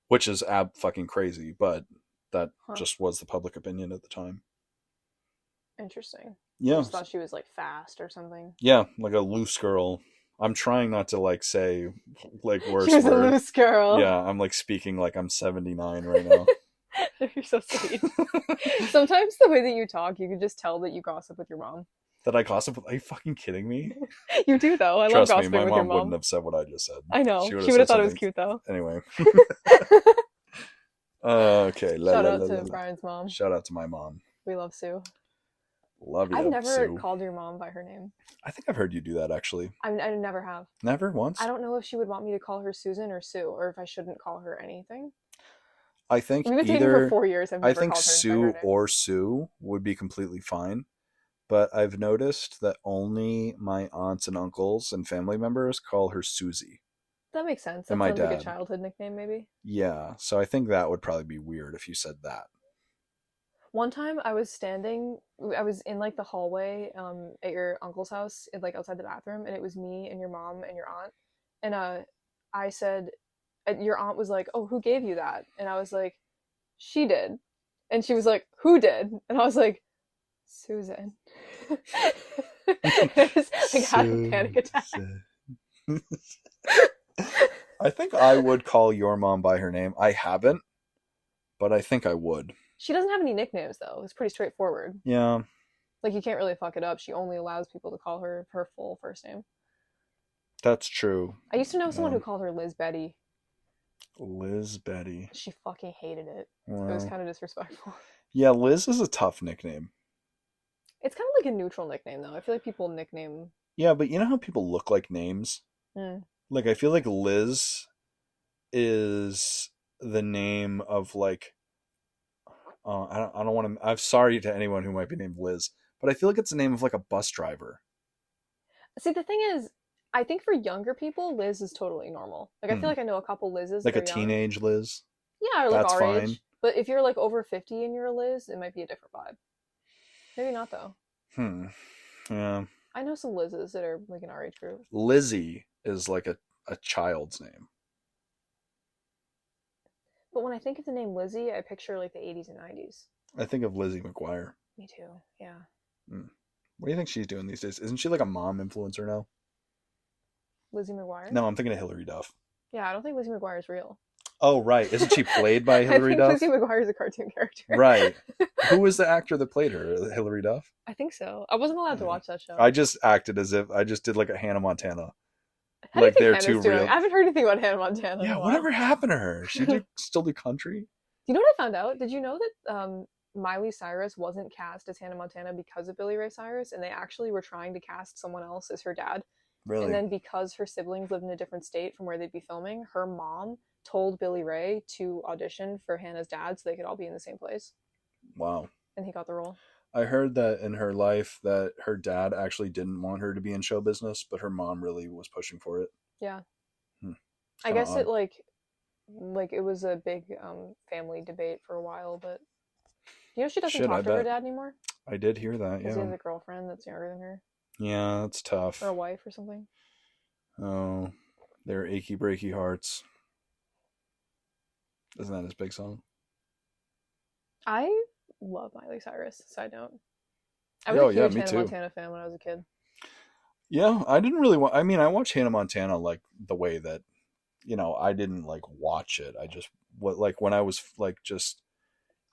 Which is fucking crazy, but that just was the public opinion at the time. Interesting. Yeah. I just thought she was like fast or something. Yeah, like a loose girl. I'm trying not to like say like worse She was words. a loose girl. Yeah, I'm like speaking like I'm 79 right now. You're so sweet. Sometimes the way that you talk, you can just tell that you gossip with your mom. That I gossip with? Are you fucking kidding me? You do though. I Trust love me, gossiping my with your mom mom. wouldn't have said what I just said. I know. She would have said thought it was something- cute though. Anyway. Okay. Shout out to Brian's mom. Shout out to my mom. We love Sue. Love you. I've never Sue. called your mom by her name. I think I've heard you do that actually. I never have. Never once. I don't know if she would want me to call her Susan or Sue, or if I shouldn't call her anything. I think We've been dating for 4 years. I've never I think called her by her Sue name. or Sue would be completely fine. But I've noticed that only my aunts and uncles and family members call her Susie. That makes sense. That And my sounds like dad. a childhood nickname, maybe. Yeah, so I think that would probably be weird if you said that. One time I was in like the hallway at your uncle's house, like outside the bathroom, and it was me and your mom and your aunt. And I said, your aunt was like, "Oh, who gave you that?" And I was like, "She did." And she was like, "Who did?" And I was like, "Susan." I was like, had a panic attack. I think I would call your mom by her name. I haven't, but I think I would. She doesn't have any nicknames though. It's pretty straightforward. Yeah. Like you can't really fuck it up. She only allows people to call her her full first name. That's true. I used to know someone who called her Liz Betty. Liz Betty. She fucking hated it. Wow. It was kind of disrespectful. Yeah, Liz is a tough nickname. It's kind of like a neutral nickname though. I feel like people nickname. Yeah, but you know how people look like names? Mm. Like, I feel like Liz is the name of like, I don't want to, I'm sorry to anyone who might be named Liz, but I feel like it's the name of like a bus driver. See, the thing is, I think for younger people, Liz is totally normal. Like, I feel like I know a couple Liz's. Like that a are young. teenage Liz. Yeah, or like That's our fine. age. But if you're like over 50 and you're a Liz, it might be a different vibe. Maybe not though. Yeah. I know some Liz's that are like in our age group. Lizzie is like a child's name. But when I think of the name Lizzie, I picture like the 80s and 90s. I think of Lizzie McGuire. Me too, yeah. What do you think she's doing these days? Isn't she like a mom influencer now? Lizzie McGuire? No, I'm thinking of Hillary Duff. Yeah, I don't think Lizzie McGuire is real. Oh, right. Isn't she played by Hillary I think Duff? Lizzie McGuire is a cartoon character. Right. Who was the actor that played her? Hillary Duff? I think so. I wasn't allowed to watch that show. I just acted as if I just did like a Hannah Montana. How do you Like think they're Hannah's too doing? real. I haven't heard anything about Hannah Montana. Yeah, whatever happened to her? She did still do country? Do you know what I found out? Did you know that Miley Cyrus wasn't cast as Hannah Montana because of Billy Ray Cyrus, and they actually were trying to cast someone else as her dad? Really? And then because her siblings lived in a different state from where they'd be filming, her mom told Billy Ray to audition for Hannah's dad so they could all be in the same place. Wow. And he got the role. I heard that in her life that her dad actually didn't want her to be in show business, but her mom really was pushing for it. Yeah. It's I kinda guess odd. it like it was a big family debate for a while, but you know she doesn't Shit, I talk to her bet. dad anymore? I did hear that, Because he has yeah. a girlfriend that's younger than her. Yeah, that's tough. Or a wife or something. Oh, their achy breaky hearts. Isn't that his big song? I love Miley Cyrus, side note. I was Oh, a yeah, huge me Hannah too. Montana fan when I was a kid. Yeah, I didn't really I mean, I watched Hannah Montana like the way that, you know, I didn't like watch it. I just, like when I was like just,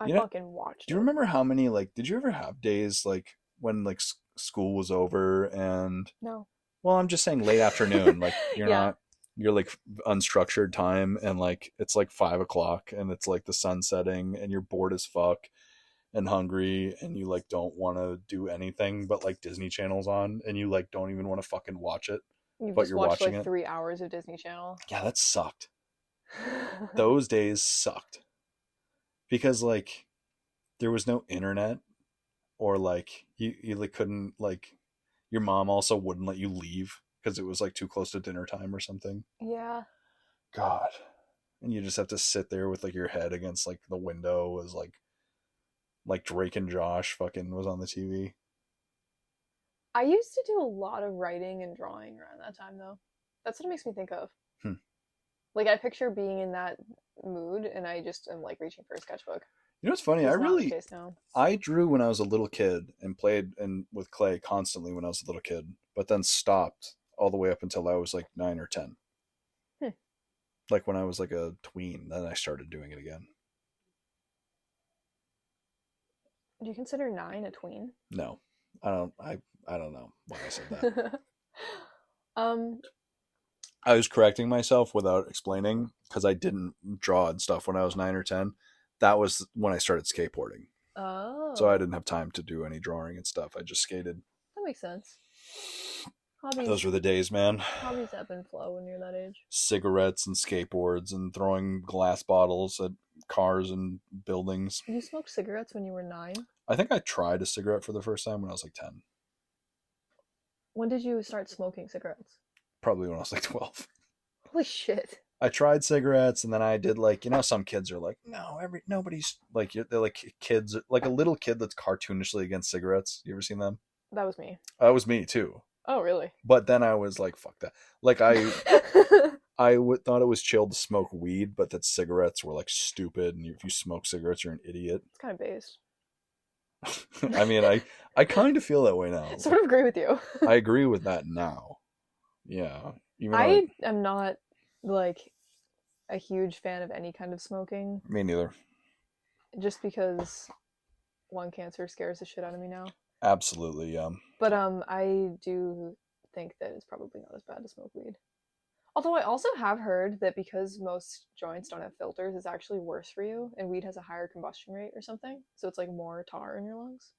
I you know, fucking watched do you it. remember how many, like, did you ever have days like when like school was over and, No. well, I'm just saying late afternoon, like you're Yeah. not, you're like unstructured time and like it's like 5 o'clock and it's like the sun setting and you're bored as fuck and hungry and you like don't want to do anything but like Disney Channel's on and you like don't even want to fucking watch it. You've But just you're watched watching like it? 3 hours of Disney Channel. Yeah, that sucked. Those days sucked because like there was no internet or like you like couldn't like your mom also wouldn't let you leave because it was like too close to dinner time or something. Yeah. God. And you just have to sit there with like your head against like the window as like Drake and Josh fucking was on the TV. I used to do a lot of writing and drawing around that time though. That's what it makes me think of. Like I picture being in that mood and I just am like reaching for a sketchbook. You know what's funny? It's not the case now. I drew when I was a little kid and played with clay constantly when I was a little kid, but then stopped all the way up until I was like 9 or 10. Like when I was like a tween, then I started doing it again. Do you consider 9 a tween? No, I don't. I don't know why I said that. I was correcting myself without explaining because I didn't draw and stuff when I was 9 or 10. That was when I started skateboarding. Oh. So I didn't have time to do any drawing and stuff. I just skated. That makes sense. Hobbies. Those were the days, man. Hobbies ebb and flow when you're that age. Cigarettes and skateboards and throwing glass bottles at cars and buildings. You smoked cigarettes when you were 9? I think I tried a cigarette for the first time when I was like 10. When did you start smoking cigarettes? Probably when I was like 12. Holy shit. I tried cigarettes and then I did like, you know, some kids are like, no, nobody's like, they're like kids, like a little kid that's cartoonishly against cigarettes. You ever seen them? That was me. That was me too. Oh, really? But then I was like, fuck that. Like I thought it was chill to smoke weed, but that cigarettes were like stupid. And if you smoke cigarettes, you're an idiot. It's kind of based. I mean, I kind of feel that way now. Sort of agree with you. I agree with that now. Yeah. I am not like a huge fan of any kind of smoking. Me neither. Just because lung cancer scares the shit out of me now. Absolutely, yeah. But I do think that it's probably not as bad to smoke weed. Although I also have heard that because most joints don't have filters, it's actually worse for you, and weed has a higher combustion rate or something, so it's like more tar in your lungs.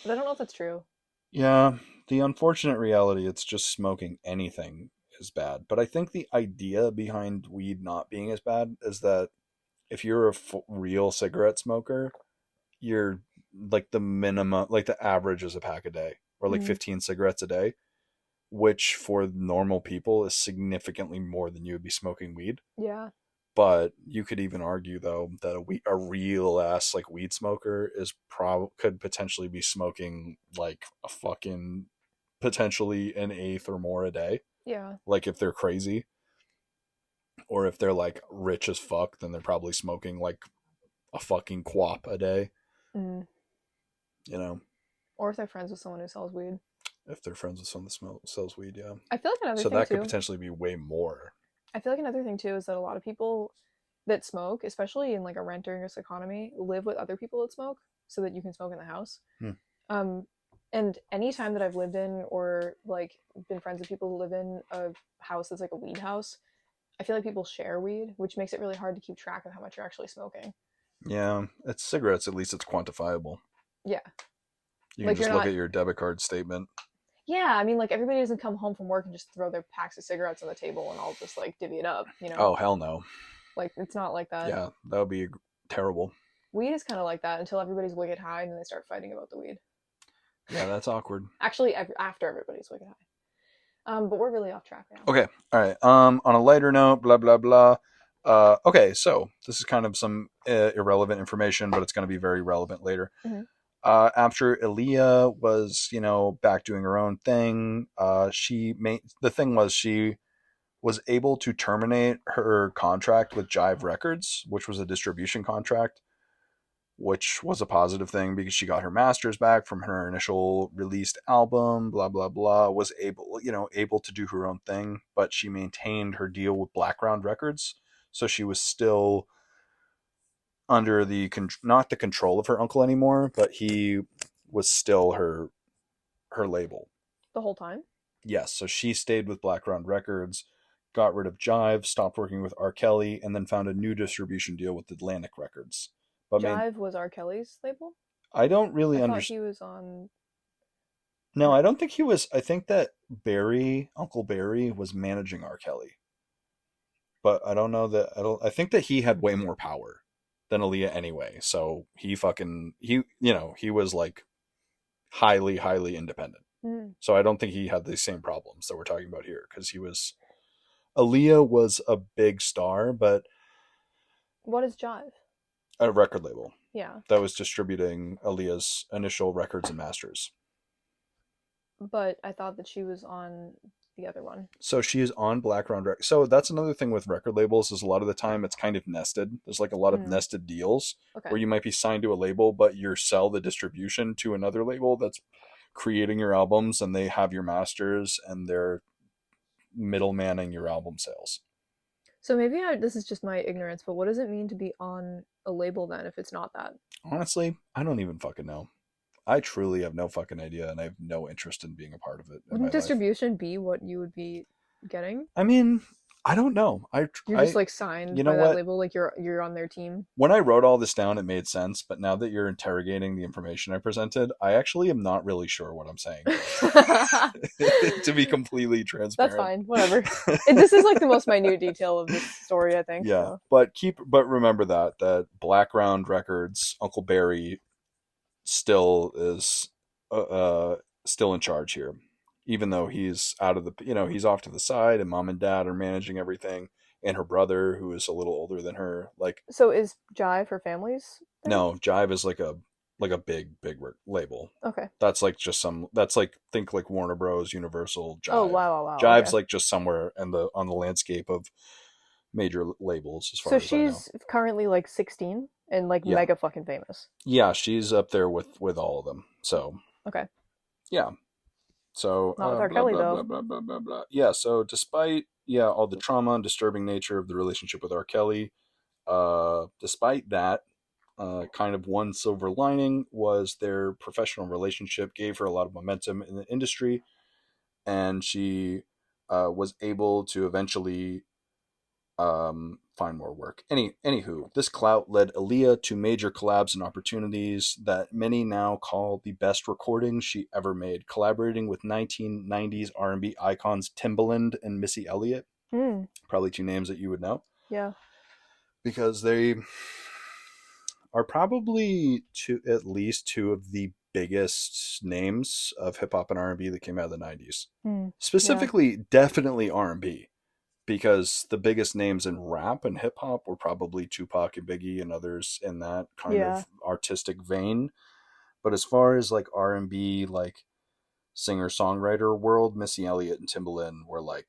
But I don't know if that's true. Yeah, the unfortunate reality, it's just smoking anything is bad. But I think the idea behind weed not being as bad is that if you're a real cigarette smoker, you're like the minimum, like the average is a pack a day or like 15 cigarettes a day, which for normal people is significantly more than you would be smoking weed. Yeah. But you could even argue though that a real ass like weed smoker could potentially be smoking like a fucking potentially an eighth or more a day. Yeah. Like if they're crazy, or if they're like rich as fuck, then they're probably smoking like a fucking quap a day. You know, or if they're friends with someone who sells weed. If they're friends with someone that sells weed, yeah. I feel like another thing so that too, could potentially be way more. I feel like another thing too is that a lot of people that smoke, especially in like a rent-a-risk economy, live with other people that smoke so that you can smoke in the house. And any time that I've lived in or like been friends with people who live in a house that's like a weed house, I feel like people share weed, which makes it really hard to keep track of how much you're actually smoking. Yeah, it's cigarettes. At least it's quantifiable. Yeah. You can just look at your debit card statement. Yeah, I mean, like, everybody doesn't come home from work and just throw their packs of cigarettes on the table and all just, like, divvy it up, you know? Oh, hell no. Like, it's not like that. Yeah, that would be terrible. Weed is kind of like that until everybody's wicked high and then they start fighting about the weed. Yeah, that's awkward. Actually, after everybody's wicked high. But we're really off track now. Okay, all right. On a lighter note, blah, blah, blah. Okay, so this is kind of some irrelevant information, but it's going to be very relevant later. After Aaliyah was, back doing her own thing, the thing was she was able to terminate her contract with Jive Records, which was a distribution contract, which was a positive thing because she got her masters back from her initial released album, blah, blah, blah, was able to do her own thing, but she maintained her deal with Blackground Records. So she was still under not the control of her uncle anymore, but he was still her label. The whole time? Yes. So she stayed with Blackground Records, got rid of Jive, stopped working with R. Kelly, and then found a new distribution deal with Atlantic Records. But Jive was R. Kelly's label? I don't really understand. I thought he was on... No, I don't think he was. I think that Uncle Barry was managing R. Kelly. But I don't know that... I think that he had way more power than Aaliyah anyway. So he was like highly, highly independent. So I don't think he had the same problems that we're talking about here, because Aaliyah was a big star, but... What is Jive? A record label. Yeah. That was distributing Aaliyah's initial records and masters. But I thought that she was on the other one. So she is on Blackground Records. So that's another thing with record labels is a lot of the time it's kind of nested. There's like a lot of nested deals where you might be signed to a label, but you sell the distribution to another label that's creating your albums, and they have your masters, and they're middlemaning your album sales. So maybe this is just my ignorance, but what does it mean to be on a label then if it's not that? Honestly, I don't even fucking know. I truly have no fucking idea, and I have no interest in being a part of it. Wouldn't distribution be what you would be getting? I mean, I don't know. You're just like signed by that label, like you're on their team. When I wrote all this down, it made sense. But now that you're interrogating the information I presented, I actually am not really sure what I'm saying. To be completely transparent, that's fine. Whatever. This is like the most minute detail of this story, I think. Yeah, so. but remember that Blackground Records, Uncle Barry, still is still in charge here, even though he's out of the he's off to the side, and mom and dad are managing everything, and her brother, who is a little older than her, like. So is Jive her family's thing? No, Jive is like a big label. Okay. That's like just think like Warner Bros, Universal, Jive. Oh wow. Jive's like just somewhere on the landscape of major labels as far as I know. So she's currently like 16 and like mega fucking famous. Yeah, she's up there with all of them. So okay. Yeah. So not with R. Kelly though. Blah. Yeah. So despite all the trauma and disturbing nature of the relationship with R. Kelly, despite that, kind of one silver lining was their professional relationship gave her a lot of momentum in the industry, and she was able to eventually find more work. Anywho, this clout led Aaliyah to major collabs and opportunities that many now call the best recordings she ever made, collaborating with 1990s R&B icons Timbaland and Missy Elliott. Probably two names that you would know. Yeah. Because they are probably at least two of the biggest names of hip-hop and R&B that came out of the 90s. Specifically, definitely R&B. Because the biggest names in rap and hip hop were probably Tupac and Biggie and others in that kind of artistic vein. But as far as like R&B, like singer songwriter world, Missy Elliott and Timbaland were like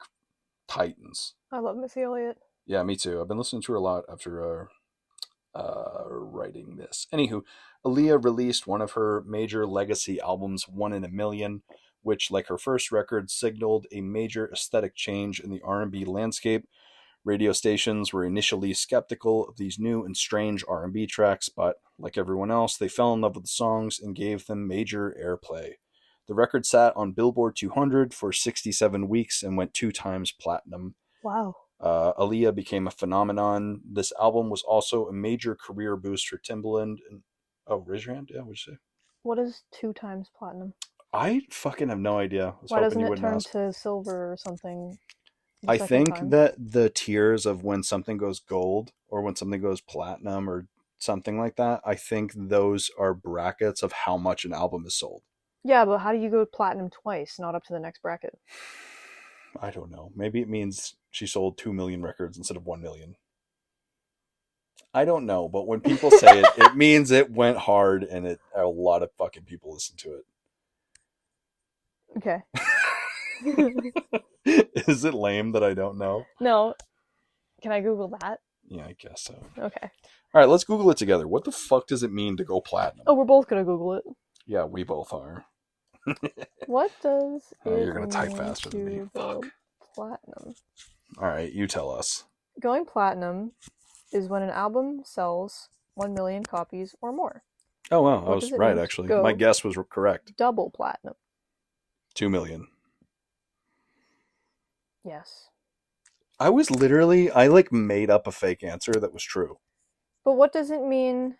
titans. I love Missy Elliott. Yeah, me too. I've been listening to her a lot after writing this. Anywho, Aaliyah released one of her major legacy albums, One in a Million, which, like her first record, signaled a major aesthetic change in the R&B landscape. Radio stations were initially skeptical of these new and strange R&B tracks, but like everyone else, they fell in love with the songs and gave them major airplay. The record sat on Billboard 200 for 67 weeks and went 2 times platinum. Wow. Aaliyah became a phenomenon. This album was also a major career boost for Timbaland. Raise your hand. Yeah, what'd you say? What is 2 times platinum? I fucking have no idea. Why doesn't it turn to silver or something? I think that the tiers of when something goes gold or when something goes platinum or something like that, I think those are brackets of how much an album is sold. Yeah, but how do you go platinum twice, not up to the next bracket? I don't know. Maybe it means she sold 2 million records instead of 1 million. I don't know, but when people say it, it means it went hard and a lot of fucking people listen to it. Okay. Is it lame that I don't know? No. Can I Google that? Yeah, I guess so. Okay. All right, let's Google it together. What the fuck does it mean to go platinum? Oh, we're both going to Google it. Yeah, we both are. What does you're going to type faster than me. Fuck. Platinum. All right, you tell us. Going platinum is when an album sells 1 million copies or more. Oh, wow. I was right, actually. My guess was correct. Double platinum. 2 million. Yes. I made up a fake answer that was true. But what does it mean?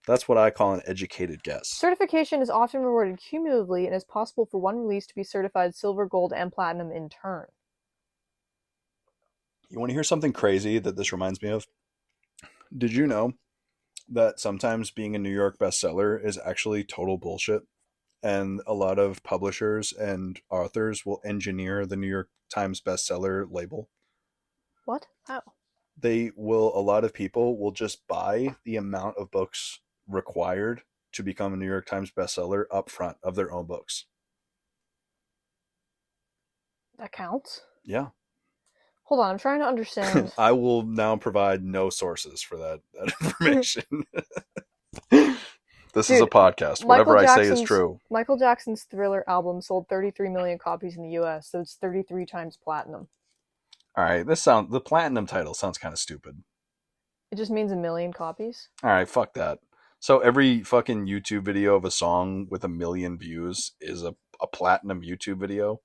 That's what I call an educated guess. Certification is often rewarded cumulatively and is possible for one release to be certified silver, gold, and platinum in turn. You want to hear something crazy that this reminds me of? Did you know that sometimes being a New York bestseller is actually total bullshit? And a lot of publishers and authors will engineer the New York Times bestseller label. What? How? A lot of people will just buy the amount of books required to become a New York Times bestseller up front of their own books. That counts? Yeah. Hold on, I'm trying to understand. I will now provide no sources for that information. This is a podcast. Whatever I say is true. Michael Jackson's Thriller album sold 33 million copies in the US, so it's 33 times platinum. All right, the platinum title sounds kind of stupid. It just means 1 million copies? All right, fuck that. So every fucking YouTube video of a song with 1 million views is a platinum YouTube video?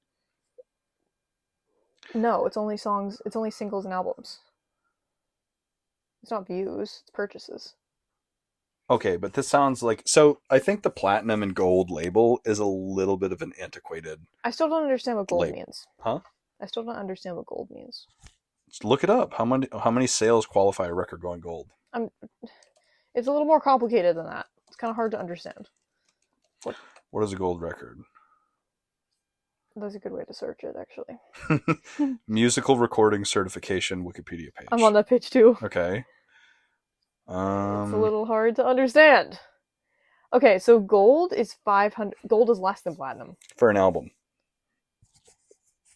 No, it's only songs, it's only singles and albums. It's not views, it's purchases. Okay, but this sounds like... So I think the platinum and gold label is a little bit of an antiquated... I still don't understand what gold means. Huh? I still don't understand what gold means. Just look it up. How many sales qualify a record going gold? It's a little more complicated than that. It's kind of hard to understand. What is a gold record? That's a good way to search it, actually. Musical recording certification Wikipedia page. I'm on that page too. Okay. It's a little hard to understand. Okay, so gold is 500. Gold is less than platinum for an album.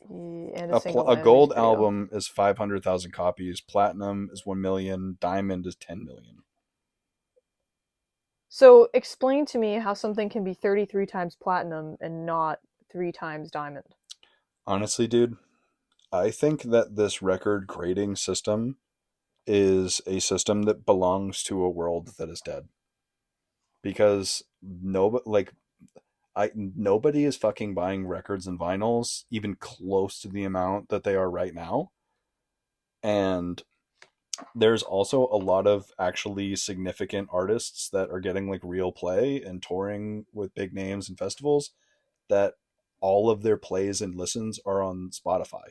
And a gold album is 500,000 copies. Platinum is 1 million. Diamond is 10 million. So explain to me how something can be 33 times platinum and not 3 times diamond. Honestly, dude, I think that this record grading system is a system that belongs to a world that is dead. Because nobody is fucking buying records and vinyls even close to the amount that they are right now. And there's also a lot of actually significant artists that are getting like real play and touring with big names and festivals that all of their plays and listens are on Spotify.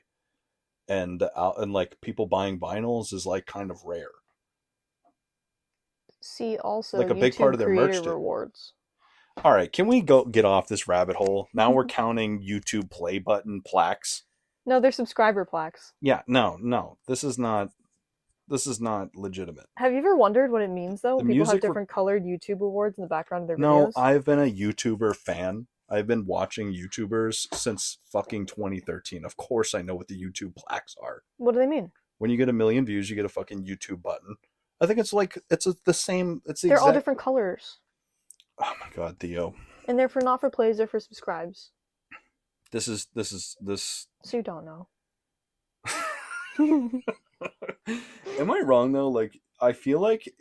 And like people buying vinyls is like kind of rare. See, also like a big part of their merch rewards. All right, can we go get off this rabbit hole? Now we're counting YouTube play button plaques. No, they're subscriber plaques. Yeah, no, this is not legitimate. Have you ever wondered what it means though? People have different colored YouTube awards in the background of their videos. No, I've been a YouTuber fan. I've been watching YouTubers since fucking 2013. Of course I know what the YouTube plaques are. What do they mean? When you get 1 million views, you get a fucking YouTube button. I think it's like, the same. They're all different colors. Oh my god, Theo. And they're not for plays, they're for subscribes. This. So you don't know. Am I wrong though? Like, I feel like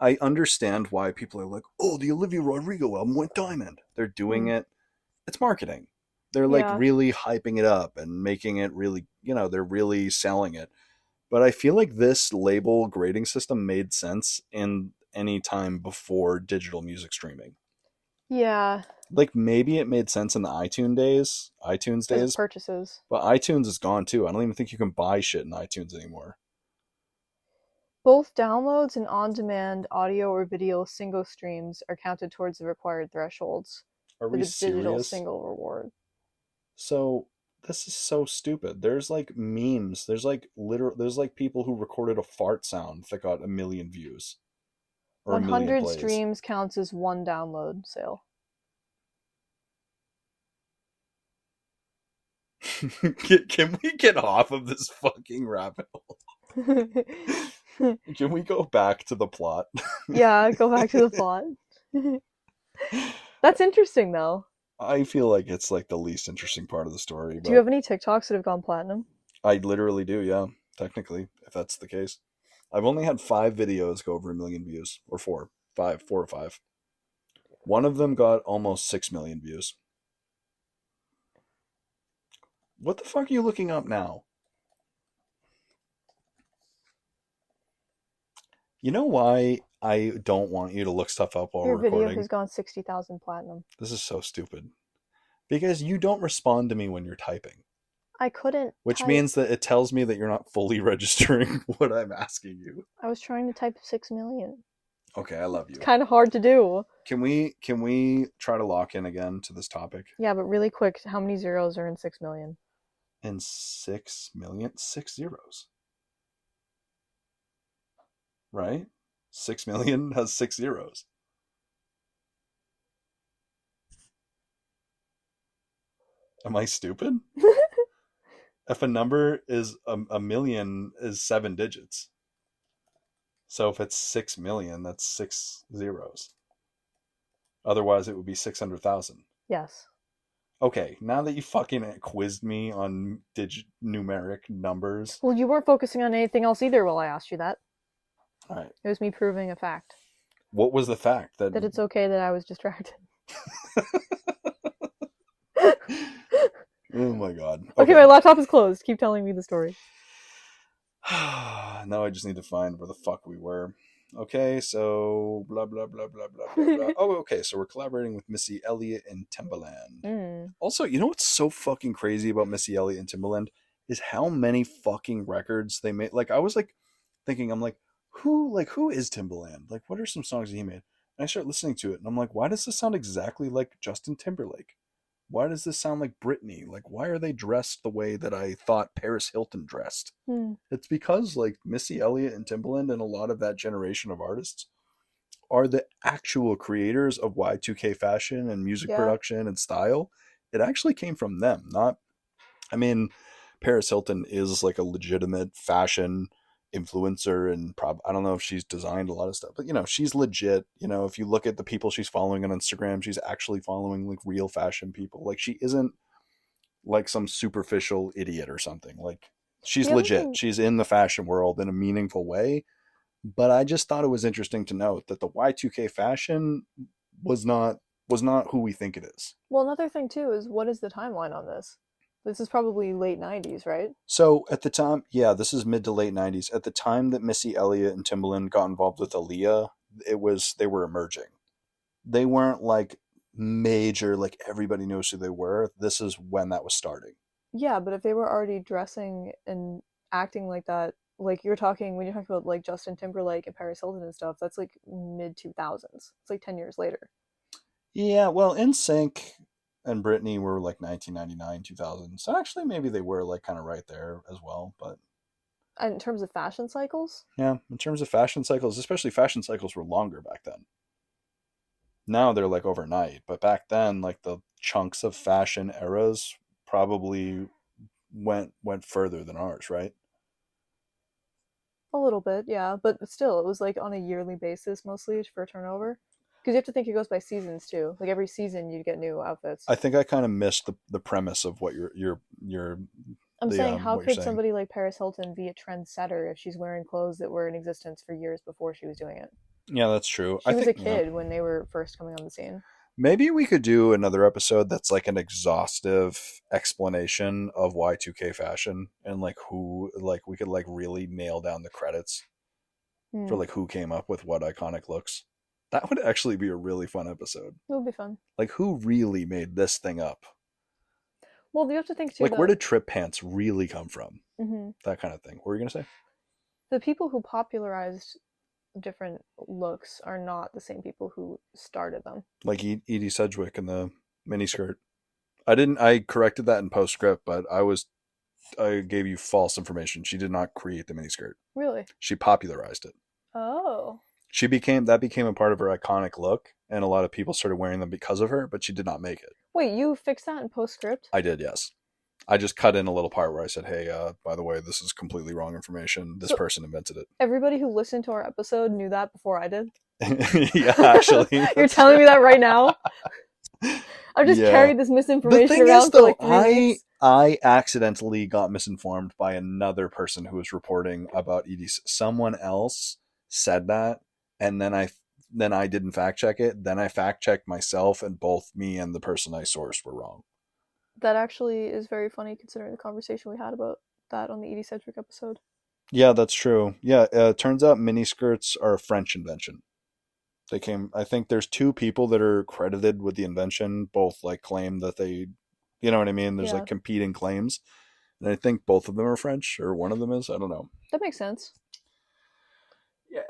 I understand why people are like, oh, the Olivia Rodrigo album went diamond. They're doing it. It's marketing. They're like really hyping it up and making it really, they're really selling it. But I feel like this label grading system made sense in any time before digital music streaming. Yeah. Like maybe it made sense in the iTunes days. Purchases. But iTunes is gone too. I don't even think you can buy shit in iTunes anymore. Both downloads and on-demand audio or video single streams are counted towards the required thresholds. Are we serious? Digital single reward. So this is so stupid. There's like memes. There's like people who recorded a fart sound that got 1 million views. 100 streams counts as 1 download sale. Can we get off of this fucking rabbit hole? Can we go back to the plot? Yeah, go back to the plot. That's interesting though. I feel like it's like the least interesting part of the story. Do you have any TikToks that have gone platinum? I literally do, yeah. Technically, if that's the case. I've only had 5 videos go over 1 million views. Or 4 or 5. One of them got almost 6 million views. What the fuck are you looking up now? You know why I don't want you to look stuff up while Your recording? video has gone 60,000 platinum. This is so stupid. Because you don't respond to me when you're typing. I couldn't. Which means that it tells me that you're not fully registering what I'm asking you. I was trying to type 6 million. Okay, I love you. It's kind of hard to do. Can we try to lock in again to this topic? Yeah, but really quick, how many zeros are in 6 million? In 6 million? 6 zeros. Right? 6 million has 6 zeros. Am I stupid? If a number is a million is 7 digits. So if it's 6 million, that's 6 zeros. Otherwise, it would be 600,000. Yes. Okay, now that you fucking quizzed me on numeric numbers. Well, you weren't focusing on anything else either while I asked you that. All right. It was me proving a fact. What was the fact? That it's okay that I was distracted. Oh my god. Okay, my laptop is closed. Keep telling me the story. Now I just need to find where the fuck we were. Okay, so blah blah blah blah blah blah blah. Oh, okay, so we're collaborating with Missy Elliott and Timbaland. Also, you know what's so fucking crazy about Missy Elliott and Timbaland is how many fucking records they made. Like I was like thinking, I'm like, who is Timbaland? Like, what are some songs that he made? And I start listening to it, and I'm like, why does this sound exactly like Justin Timberlake? Why does this sound like Britney? Like, why are they dressed the way that I thought Paris Hilton dressed? It's because, like, Missy Elliott and Timbaland and a lot of that generation of artists are the actual creators of Y2K fashion and music production and style. It actually came from them, not... I mean, Paris Hilton is, like, a legitimate fashion influencer, and I don't know if she's designed a lot of stuff, but you know, she's legit. You know, if you look at the people she's following on Instagram, she's actually following like real fashion people. Like she isn't like some superficial idiot or something. Like she's legit. She's in the fashion world in a meaningful way. But I just thought it was interesting to note that the Y2K fashion was not who we think it is. Well, another thing too is, what is the timeline on this? This is probably late 90s, right? So at the time, yeah, this is mid to late 90s. At the time that Missy Elliott and Timbaland got involved with Aaliyah, they were emerging. They weren't like major, like everybody knows who they were. This is when that was starting. Yeah, but if they were already dressing and acting like that, like you're talking, when you're talking about like Justin Timberlake and Paris Hilton and stuff, that's like mid 2000s. It's like 10 years later. Yeah, well, NSYNC and Britney were like 1999, 2000. So actually, maybe they were like kind of right there as well. But and in terms of fashion cycles? Yeah, in terms of fashion cycles, especially fashion cycles were longer back then. Now they're like overnight. But back then, like the chunks of fashion eras probably went further than ours, right? A little bit, yeah. But still, it was like on a yearly basis mostly for turnover. Because you have to think it goes by seasons too. Like every season you get new outfits. I think I kind of missed the premise of what I'm saying, how could somebody like Paris Hilton be a trendsetter if she's wearing clothes that were in existence for years before she was doing it? Yeah, that's true. She was a kid when they were first coming on the scene. Maybe we could do another episode that's like an exhaustive explanation of Y2K fashion and like who, like we could like really nail down the credits for like who came up with what iconic looks. That would actually be a really fun episode. It would be fun. Like, who really made this thing up? Well, you have to think too. Like, where did trip pants really come from? Mm-hmm. That kind of thing. What were you going to say? The people who popularized different looks are not the same people who started them. Like Edie Sedgwick and the miniskirt. I corrected that in postscript, but I gave you false information. She did not create the miniskirt. Really? She popularized it. Oh. That became a part of her iconic look, and a lot of people started wearing them because of her, but she did not make it. Wait, you fixed that in postscript? I did, yes. I just cut in a little part where I said, hey, by the way, this is completely wrong information. This person invented it. Everybody who listened to our episode knew that before I did? Yeah, actually. You're telling me that right now? I've just carried this misinformation around for like 3 weeks. I accidentally got misinformed by another person who was reporting about Edie. Someone else said that, and then I didn't fact check it. Then I fact checked myself, and both me and the person I sourced were wrong. That actually is very funny considering the conversation we had about that on the Edie Sedgwick episode. Yeah, that's true. Yeah, turns out miniskirts are a French invention. I think there's 2 people that are credited with the invention, both like claim that they, you know what I mean? There's like competing claims. And I think both of them are French, or one of them is. I don't know. That makes sense. Yeah.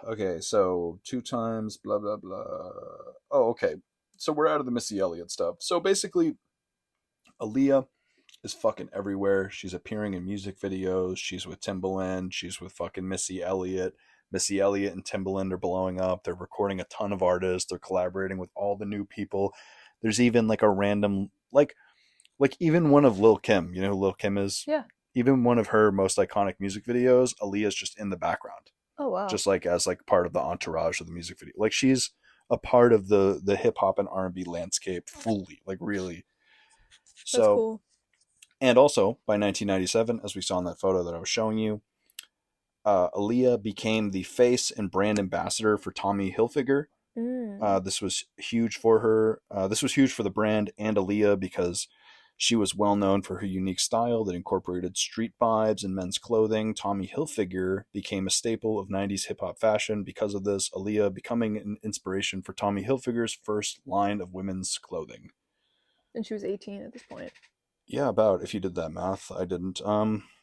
Okay, so 2 times, blah, blah, blah. Oh, okay. So we're out of the Missy Elliott stuff. So basically, Aaliyah is fucking everywhere. She's appearing in music videos. She's with Timbaland. She's with fucking Missy Elliott. Missy Elliott and Timbaland are blowing up. They're recording a ton of artists. They're collaborating with all the new people. There's even like a random, like, Like even one of Lil Kim, you know who Lil Kim is? Yeah. Even one of her most iconic music videos, Aaliyah's just in the background. Oh wow. Just like as like part of the entourage of the music video. Like she's a part of the hip hop and R&B landscape fully, like really. So, that's cool. And also by 1997, as we saw in that photo that I was showing you, Aaliyah became the face and brand ambassador for Tommy Hilfiger. This was huge for her. This was huge for the brand and Aaliyah because she was well known for her unique style that incorporated street vibes in men's clothing. Tommy Hilfiger became a staple of 90s hip-hop fashion because of this, Aaliyah becoming an inspiration for Tommy Hilfiger's first line of women's clothing. And she was 18 at this point. Yeah, about, if you did that math. I didn't.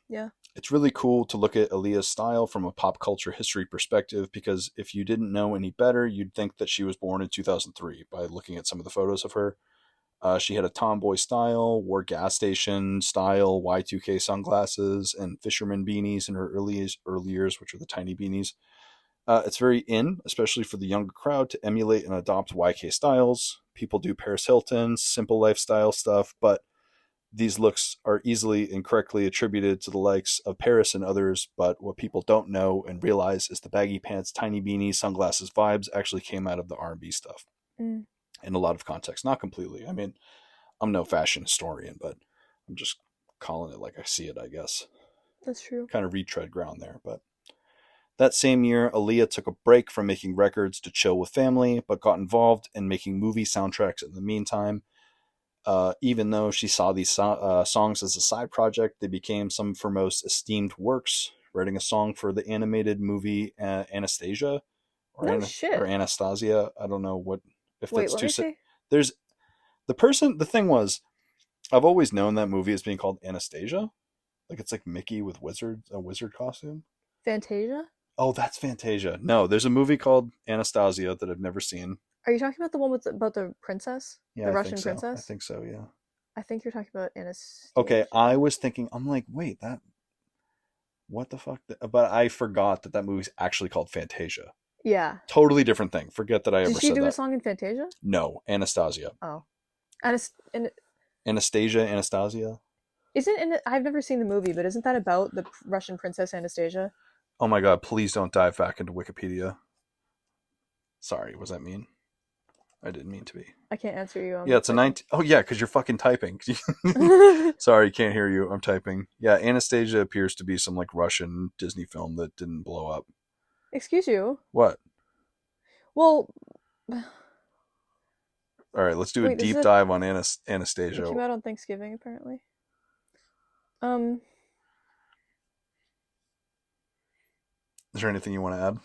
Yeah. It's really cool to look at Aaliyah's style from a pop culture history perspective because if you didn't know any better, you'd think that she was born in 2003 by looking at some of the photos of her. She had a tomboy style, wore gas station style Y2K sunglasses and fisherman beanies in her early years, which are the tiny beanies. It's very in, especially for the younger crowd, to emulate and adopt YK styles. People do Paris Hilton, simple lifestyle stuff, but these looks are easily and correctly attributed to the likes of Paris and others, but what people don't know and realize is the baggy pants, tiny beanies, sunglasses vibes actually came out of the R&B stuff. In a lot of context. Not completely. I mean, I'm no fashion historian, but I'm just calling it like I see it, I guess. That's true. Kind of retread ground there. But that same year, Aaliyah took a break from making records to chill with family, but got involved in making movie soundtracks in the meantime. Even though she saw these songs as a side project, they became some of her most esteemed works, writing a song for the animated movie Anastasia or Anastasia. I don't know what if Wait, that's let too me see. There's the thing was, I've always known that movie as being called Anastasia. Like it's like Mickey with a wizard costume. Fantasia? Oh, that's Fantasia. No, there's a movie called Anastasia that I've never seen. Are you talking about the one about the princess? Yeah, the I Russian think so. princess? I think so, yeah. I think you're talking about Anastasia. Okay, I was thinking, I'm like, wait, what the fuck? But I forgot that movie's actually called Fantasia. Yeah. Totally different thing. Forget that I ever said that. Did she do a song in Fantasia? No, Anastasia. Oh. Anastasia? I've never seen the movie, but isn't that about the Russian princess Anastasia? Oh my god, please don't dive back into Wikipedia. Sorry, was that mean? I didn't mean to be. I can't answer you. Yeah, it's a 19... Oh yeah, because you're fucking typing. Sorry, can't hear you. I'm typing. Yeah, Anastasia appears to be some like Russian Disney film that didn't blow up. Excuse you. What? Well... All right, let's do a deep dive on Anastasia. It came out on Thanksgiving, apparently. Is there anything you want to add?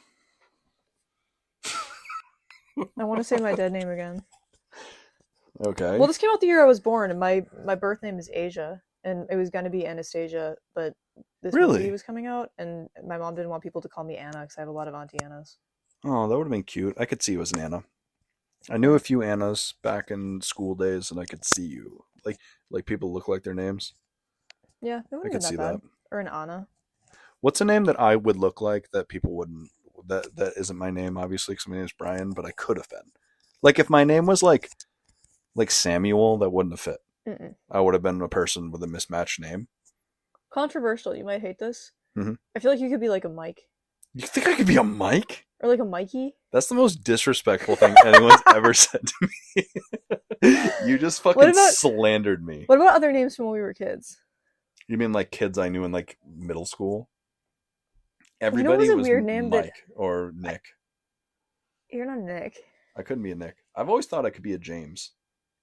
I want to say my dead name again. Okay. Well, this came out the year I was born, and my birth name is Asia, and it was going to be Anastasia, but this movie was coming out, and my mom didn't want people to call me Anna because I have a lot of Auntie Annas. Oh, that would have been cute. I could see you as an Anna. I knew a few Annas back in school days, and I could see you. Like people look like their names. Yeah, it wouldn't have been that bad. Or an Anna. What's a name that I would look like that people wouldn't... That isn't my name, obviously, because my name is Brian, but I could have been. Like, if my name was like Samuel, that wouldn't have fit. Mm-mm. I would have been a person with a mismatched name. Controversial, you might hate this. Mm-hmm. I feel like you could be like a Mike. You think I could be a Mike? Or like a Mikey? That's the most disrespectful thing anyone's ever said to me. You just fucking slandered me. What about other names from when we were kids? You mean like kids I knew in like middle school? Everybody was a was weird name Mike or Nick. You're not Nick. I couldn't be a Nick. I've always thought I could be a James.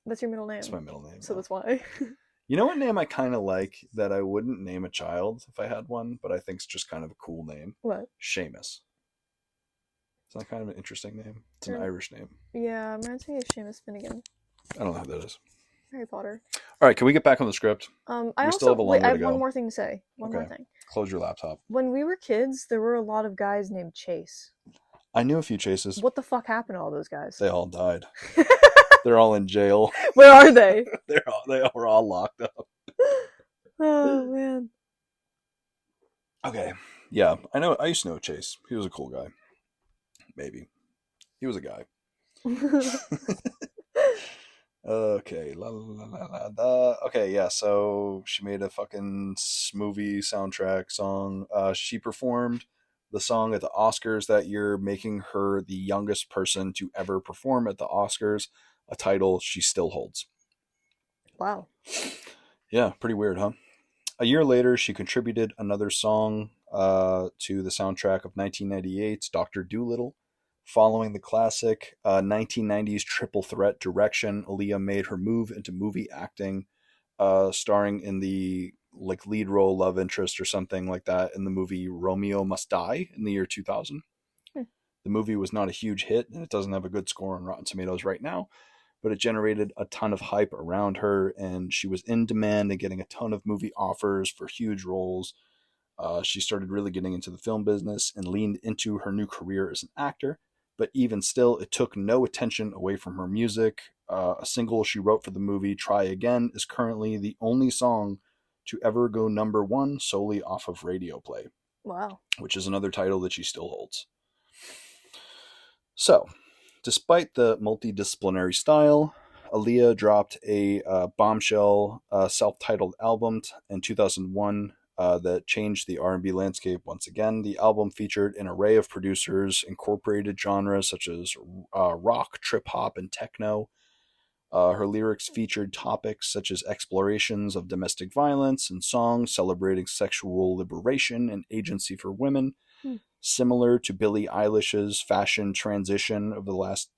That's your middle name. That's my middle name. So that's why. You know what name I kind of like that I wouldn't name a child if I had one, but I think it's just kind of a cool name? What? Seamus. Is that kind of an interesting name? It's an Irish name. Yeah, I'm going to say Seamus Finnegan. I don't know who that is. Harry Potter. All right, can we get back on the script? I still have a long way to go. I have one more thing to say. One more thing. Close your laptop. When we were kids, there were a lot of guys named Chase. I knew a few Chases. What the fuck happened to all those guys? They all died. They're all in jail. Where are they? They were all locked up. Oh, man. Okay. Yeah, I know. I used to know Chase. He was a cool guy. Maybe. He was a guy. Okay, okay, yeah. So she made a fucking movie soundtrack song. She performed the song at the Oscars that year, making her the youngest person to ever perform at the Oscars, a title she still holds. Wow. Yeah, pretty weird, huh? A year later, she contributed another song to the soundtrack of 1998's Doctor Dolittle. Following the classic 1990s triple threat direction, Aaliyah made her move into movie acting, starring in the lead role love interest or something like that in the movie Romeo Must Die in the year 2000. Hmm. The movie was not a huge hit, and it doesn't have a good score on Rotten Tomatoes right now, but it generated a ton of hype around her, and she was in demand and getting a ton of movie offers for huge roles. She started really getting into the film business and leaned into her new career as an actor, but even still, it took no attention away from her music. A single she wrote for the movie, Try Again, is currently the only song to ever go number one solely off of radio play, Wow. which is another title that she still holds. So, despite the multidisciplinary style, Aaliyah dropped a bombshell self-titled album in 2001 that changed the R&B landscape once again. The album featured an array of producers, incorporated genres such as rock, trip-hop, and techno. Her lyrics featured topics such as explorations of domestic violence and songs celebrating sexual liberation and agency for women. Similar to Billie Eilish's fashion transition over the last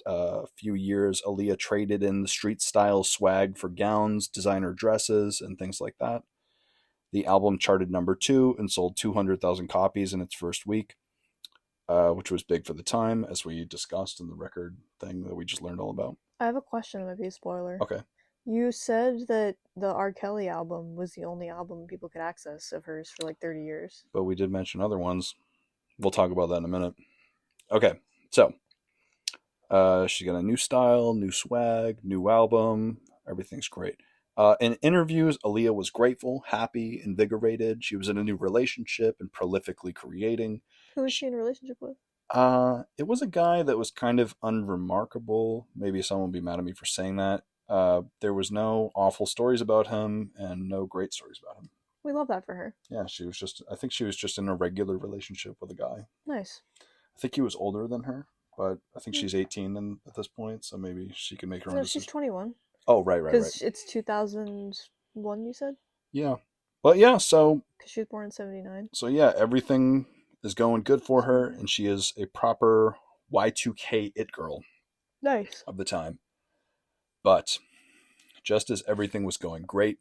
few years, Aaliyah traded in the street style swag for gowns, designer dresses, and things like that. The album charted number 2 and sold 200,000 copies in its first week, which was big for the time, as we discussed in the record thing that we just learned all about. I have a question that might be a spoiler. Okay. You said that the R. Kelly album was the only album people could access of hers for like 30 years. But we did mention other ones. We'll talk about that in a minute. Okay, so she got a new style, new swag, new album. Everything's great. In interviews, Aaliyah was grateful, happy, invigorated. She was in a new relationship and prolifically creating. Who is she in a relationship with? It was a guy that was kind of unremarkable. Maybe someone will be mad at me for saying that. There was no awful stories about him and no great stories about him. We love that for her. Yeah, I think she was just in a regular relationship with a guy. Nice. I think he was older than her, but I think she's 18 at this point, so maybe she can make her own decision. She's 21. Oh, right. Because it's 2001, you said? Yeah. But yeah, so... Because she was born in 79. So yeah, everything is going good for her, and she is a proper Y2K it girl. Nice. Of the time. But just as everything was going great,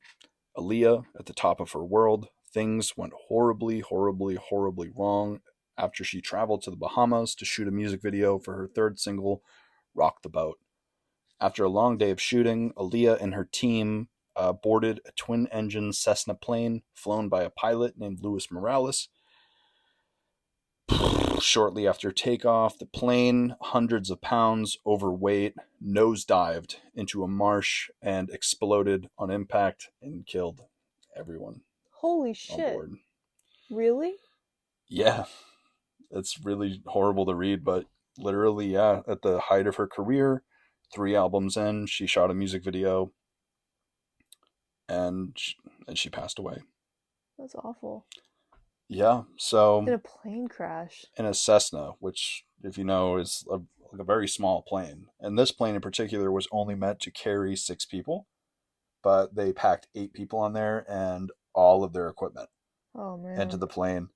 Aaliyah, at the top of her world, things went horribly, horribly, horribly wrong after she traveled to the Bahamas to shoot a music video for her third single, Rock the Boat. After a long day of shooting, Aaliyah and her team boarded a twin-engine Cessna plane flown by a pilot named Luis Morales. Shortly after takeoff, the plane, hundreds of pounds overweight, nosedived into a marsh and exploded on impact and killed everyone. Holy on shit. board. Really? Yeah. It's really horrible to read, but literally, yeah, at the height of her career, 3 albums in, she shot a music video and she passed away. That's awful. Yeah, so... In a plane crash. In a Cessna, which, if you know, is a very small plane. And this plane in particular was only meant to carry 6 people, but they packed 8 people on there and all of their equipment into the plane.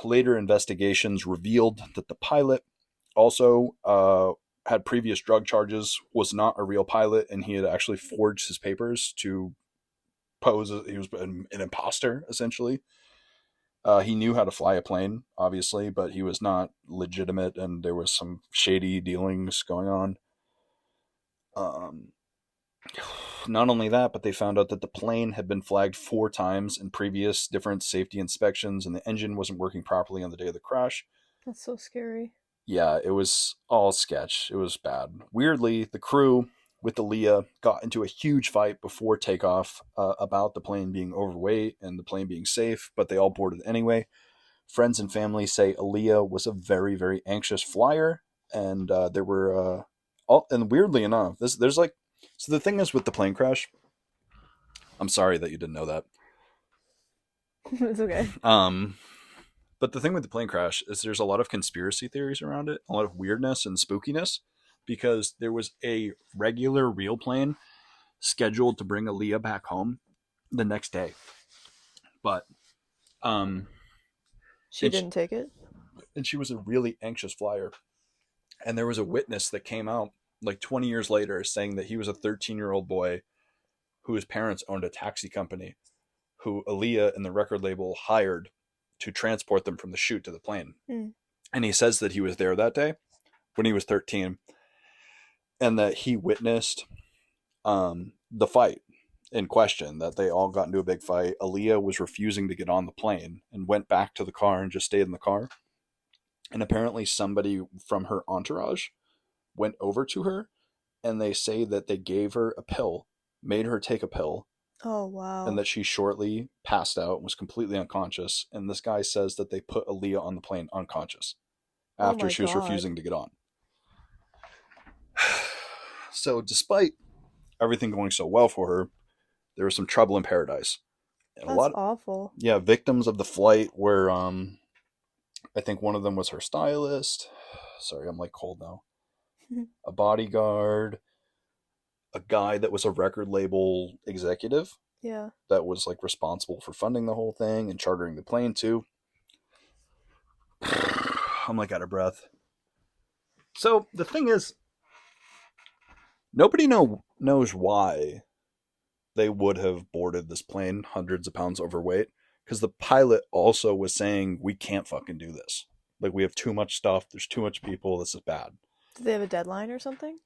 Later investigations revealed that the pilot also had previous drug charges, was not a real pilot, and he had actually forged his papers to pose as he was an imposter, essentially. He knew how to fly a plane, obviously, but he was not legitimate, and there was some shady dealings going on. Not only that, but they found out that the plane had been flagged 4 times in previous different safety inspections, and the engine wasn't working properly on the day of the crash. That's so scary. Yeah, it was all sketch. It was bad. Weirdly, the crew with Aaliyah got into a huge fight before takeoff about the plane being overweight and the plane being safe, but they all boarded anyway. Friends and family say Aaliyah was a very, very anxious flyer, and there were And weirdly enough, there's like, so the thing is with the plane crash. I'm sorry that you didn't know that. It's okay. But the thing with the plane crash is there's a lot of conspiracy theories around it, a lot of weirdness and spookiness, because there was a regular real plane scheduled to bring Aaliyah back home the next day, but She didn't take it? and she was a really anxious flyer, and there was a witness that came out like 20 years later saying that he was a 13-year-old boy whose parents owned a taxi company, who Aaliyah and the record label hired to transport them from the chute to the plane. And he says that he was there that day when he was 13, and that he witnessed the fight in question, that they all got into a big fight. Aaliyah was refusing to get on the plane and went back to the car and just stayed in the car. And apparently somebody from her entourage went over to her, and they say that they gave her a pill, made her take a pill. Oh, wow. And that she shortly passed out and was completely unconscious. And this guy says that they put Aaliyah on the plane unconscious after she was refusing to get on. So despite everything going so well for her, there was some trouble in paradise. And That's awful. Yeah, victims of the flight were, I think one of them was her stylist. Sorry, I'm like cold now. A bodyguard. A guy that was a record label executive. Yeah. That was like responsible for funding the whole thing and chartering the plane too. I'm like out of breath. So the thing is, nobody knows why they would have boarded this plane hundreds of pounds overweight, because the pilot also was saying, we can't fucking do this. Like, we have too much stuff. There's too much people. This is bad. Did they have a deadline or something?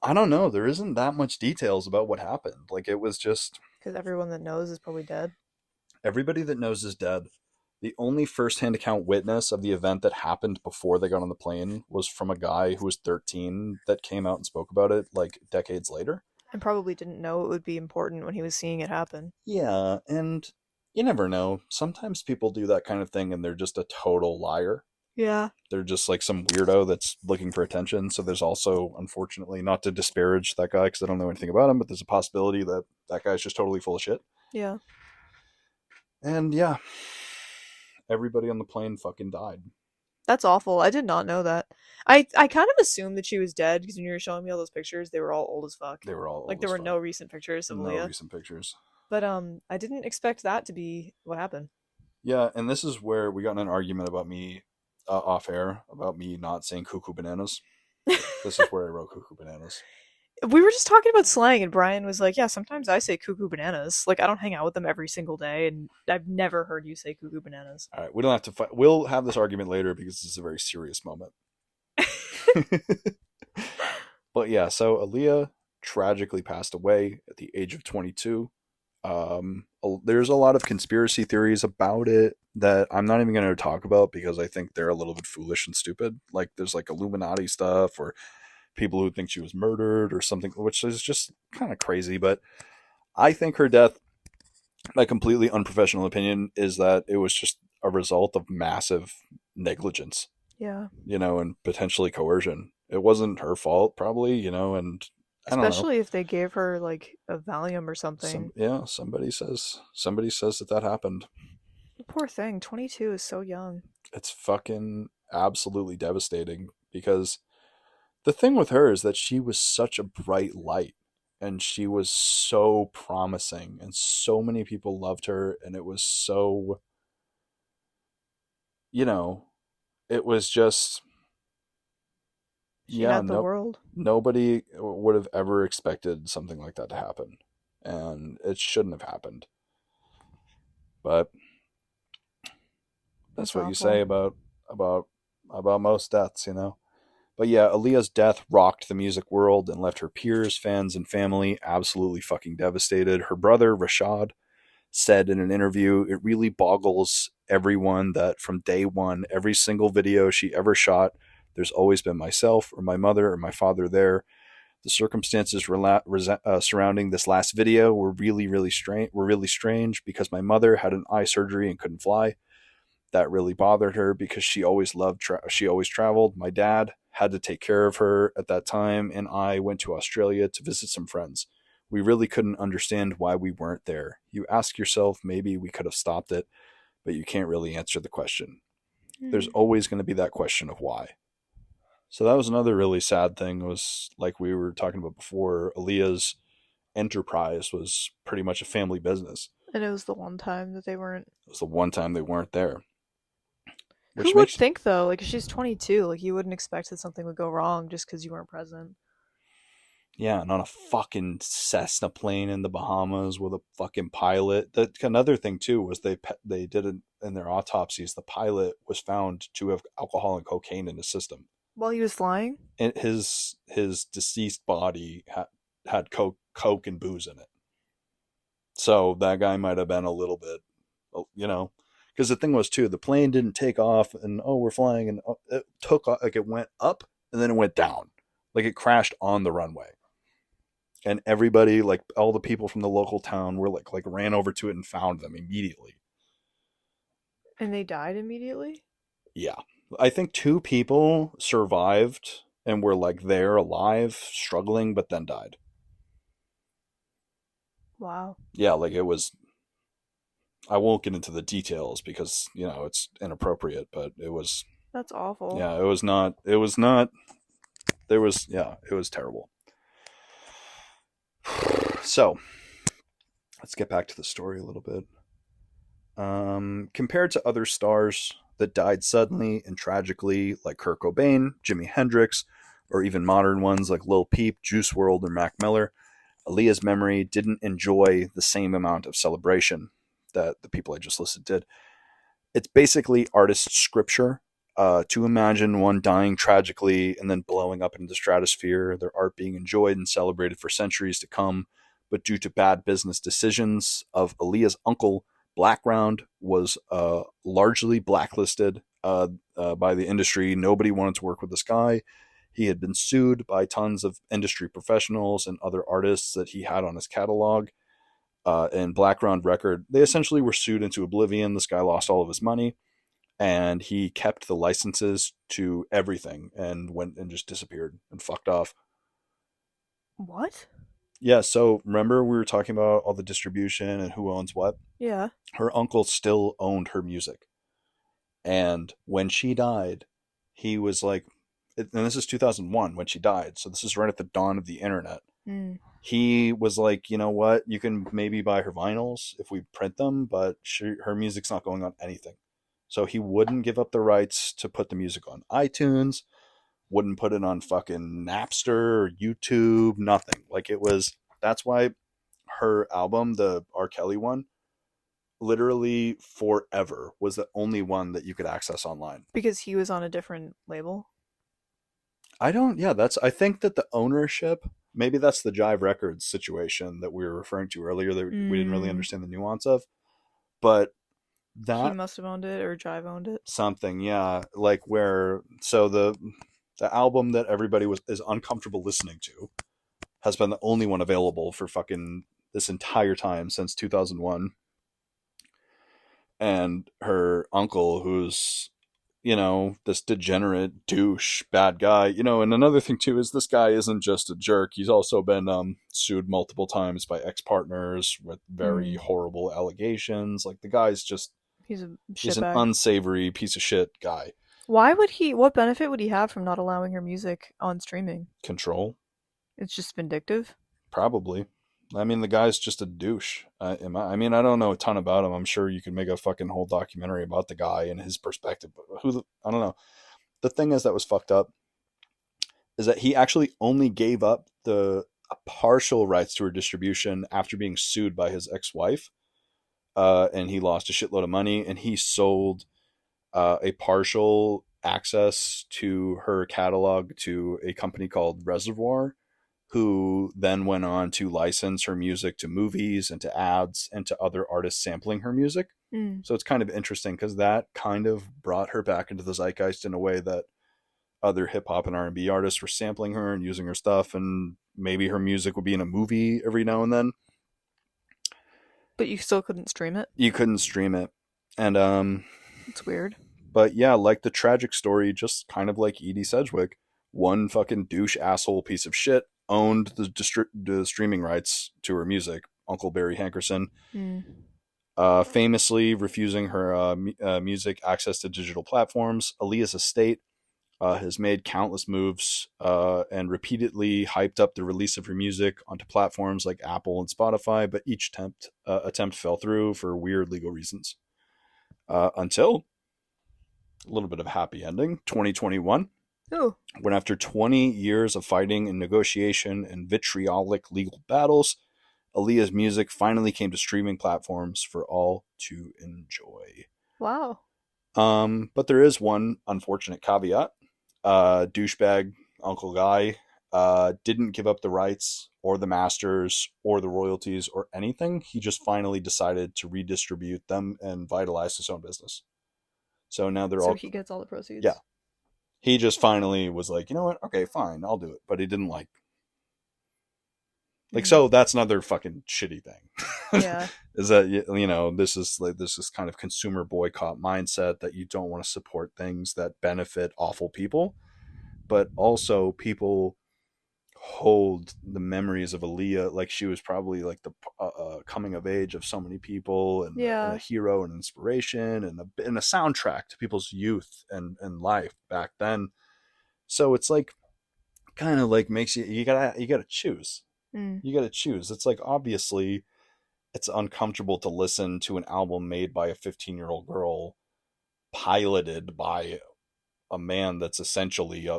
I don't know. There isn't that much details about what happened. Like, it was just... Because everyone that knows is probably dead. Everybody that knows is dead. The only first-hand account witness of the event that happened before they got on the plane was from a guy who was 13 that came out and spoke about it, like, decades later. And probably didn't know it would be important when he was seeing it happen. Yeah, and you never know. Sometimes people do that kind of thing and they're just a total liar. Yeah. They're just like some weirdo that's looking for attention. So there's also, unfortunately, not to disparage that guy because I don't know anything about him, but there's a possibility that that guy's just totally full of shit. Yeah. And yeah, everybody on the plane fucking died. That's awful. I did not know that. I kind of assumed that she was dead because when you were showing me all those pictures, they were all old as fuck. They were all like old there as were fuck. no recent pictures of Aaliyah. No recent pictures. But I didn't expect that to be what happened. Yeah, and this is where we got in an argument about me off air about me not saying cuckoo bananas. This is where I wrote cuckoo bananas. We were just talking about slang, and Brian was like, yeah, sometimes I say cuckoo bananas. Like, I don't hang out with them every single day, and I've never heard you say cuckoo bananas. All right, we don't have to fight. We'll have this argument later because this is a very serious moment. But yeah, so Aaliyah tragically passed away at the age of 22. There's a lot of conspiracy theories about it that I'm not even going to talk about because I think they're a little bit foolish and stupid. Like, there's like Illuminati stuff or people who think she was murdered or something, which is just kind of crazy. But I think her death, my completely unprofessional opinion, is that it was just a result of massive negligence. Yeah. You know, and potentially coercion. It wasn't her fault, probably, you know, and I don't know. Especially if they gave her like a Valium or something. Somebody says that happened. Poor thing, 22 is so young. It's fucking absolutely devastating because the thing with her is that she was such a bright light and she was so promising and so many people loved her and it was so, you know, it was just... She had the world. Nobody would have ever expected something like that to happen. And it shouldn't have happened. But that's what awful. You say about most deaths, you know. But yeah, Aaliyah's death rocked the music world and left her peers, fans, and family absolutely fucking devastated. Her brother, Rashad, said in an interview, it really boggles everyone that from day one, every single video she ever shot, there's always been myself or my mother or my father there. The circumstances surrounding this last video were really strange because my mother had an eye surgery and couldn't fly. that really bothered her because she always she always traveled. My dad had to take care of her at that time, and I went to Australia to visit some friends. We really couldn't understand why we weren't there. You ask yourself, maybe we could have stopped it, but you can't really answer the question. There's always going to be that question of why. So that was another really sad thing, was like we were talking about before, Aaliyah's enterprise was pretty much a family business. And it was the one time that they weren't. It was the one time they weren't there. Who would think, though? Like, she's 22. Like, you wouldn't expect that something would go wrong just because you weren't present. Yeah, and on a fucking Cessna plane in the Bahamas with a fucking pilot. Another thing, too, was they did it in their autopsies. The pilot was found to have alcohol and cocaine in his system. While he was flying? And his deceased body had coke and booze in it. So that guy might have been a little bit, because the thing was, too, the plane didn't take off and, we're flying, and it took off, like it went up and then it went down. Like it crashed on the runway. And everybody, like all the people from the local town, were like ran over to it and found them immediately. And they died immediately? Yeah. I think 2 people survived and were like there alive, struggling, but then died. Wow. Yeah, like it was, I won't get into the details because, it's inappropriate, but it was. That's awful. Yeah, it was not, it was terrible. So, let's get back to the story a little bit. Compared to other stars that died suddenly and tragically, like Kurt Cobain, Jimi Hendrix, or even modern ones like Lil Peep, Juice WRLD, or Mac Miller, Aaliyah's memory didn't enjoy the same amount of celebration that the people I just listed did. It's basically artist scripture. To imagine one dying tragically and then blowing up into the stratosphere, their art being enjoyed and celebrated for centuries to come, but due to bad business decisions of Aaliyah's uncle, Blackground was largely blacklisted by the industry. Nobody wanted to work with this guy. He had been sued by tons of industry professionals and other artists that he had on his catalog. And Blackground Record, they essentially were sued into oblivion. This guy lost all of his money. And he kept the licenses to everything and went and just disappeared and fucked off. What? Yeah, so remember we were talking about all the distribution and who owns what? Yeah. Her uncle still owned her music. And when she died, he was like, and this is 2001 when she died, so this is right at the dawn of the internet. He was like, you know what? You can maybe buy her vinyls if we print them, but her music's not going on anything. So he wouldn't give up the rights to put the music on iTunes, wouldn't put it on fucking Napster or YouTube, nothing. Like that's why her album, the R. Kelly one, literally forever was the only one that you could access online. Because he was on a different label? I think that the ownership, maybe that's the Jive Records situation that we were referring to earlier that we didn't really understand the nuance of. But that he must have owned it, or Jive owned it. Something, yeah. Like so the album that everybody is uncomfortable listening to has been the only one available for fucking this entire time since 2001. And her uncle, who's, this degenerate douche, bad guy, and another thing too is this guy isn't just a jerk. He's also been sued multiple times by ex-partners with very horrible allegations. Like the guy's just, he's an unsavory piece of shit guy. Why would what benefit would he have from not allowing her music on streaming? Control. It's just vindictive? Probably. I mean, the guy's just a douche. I don't know a ton about him. I'm sure you could make a fucking whole documentary about the guy and his perspective. But I don't know. The thing is that was fucked up is that he actually only gave up the partial rights to her distribution after being sued by his ex-wife. And he lost a shitload of money, and he sold a partial access to her catalog to a company called Reservoir, who then went on to license her music to movies and to ads and to other artists sampling her music. So it's kind of interesting because that kind of brought her back into the zeitgeist in a way that other hip hop and R&B artists were sampling her and using her stuff, and maybe her music would be in a movie every now and then. But you still couldn't stream it? You couldn't stream it. And It's weird. But yeah, like the tragic story, just kind of like Edie Sedgwick, one fucking douche asshole piece of shit owned the streaming rights to her music, Uncle Barry Hankerson, Mm. famously refusing her music access to digital platforms. Aaliyah's estate has made countless moves and repeatedly hyped up the release of her music onto platforms like Apple and Spotify, but each attempt fell through for weird legal reasons. Until a little bit of a happy ending, 2021. Oh. When after 20 years of fighting and negotiation and vitriolic legal battles, Aaliyah's music finally came to streaming platforms for all to enjoy. Wow. But there is one unfortunate caveat. Douchebag Uncle Guy didn't give up the rights or the masters or the royalties or anything. He just finally decided to redistribute them and vitalize his own business. So now they're all... So he gets all the proceeds? Yeah. He just finally was like, you know what? Okay, fine, I'll do it. But he didn't like... So that's another fucking shitty thing. Yeah. Is that, you know, this is kind of consumer boycott mindset that you don't want to support things that benefit awful people, but also people hold the memories of Aaliyah like she was probably like the coming of age of so many people, and, and a hero and inspiration and a soundtrack to people's youth and life back then. So it's like kind of like makes you gotta choose. You gotta choose. It's like, obviously it's uncomfortable to listen to an album made by a 15-year-old girl piloted by a man that's essentially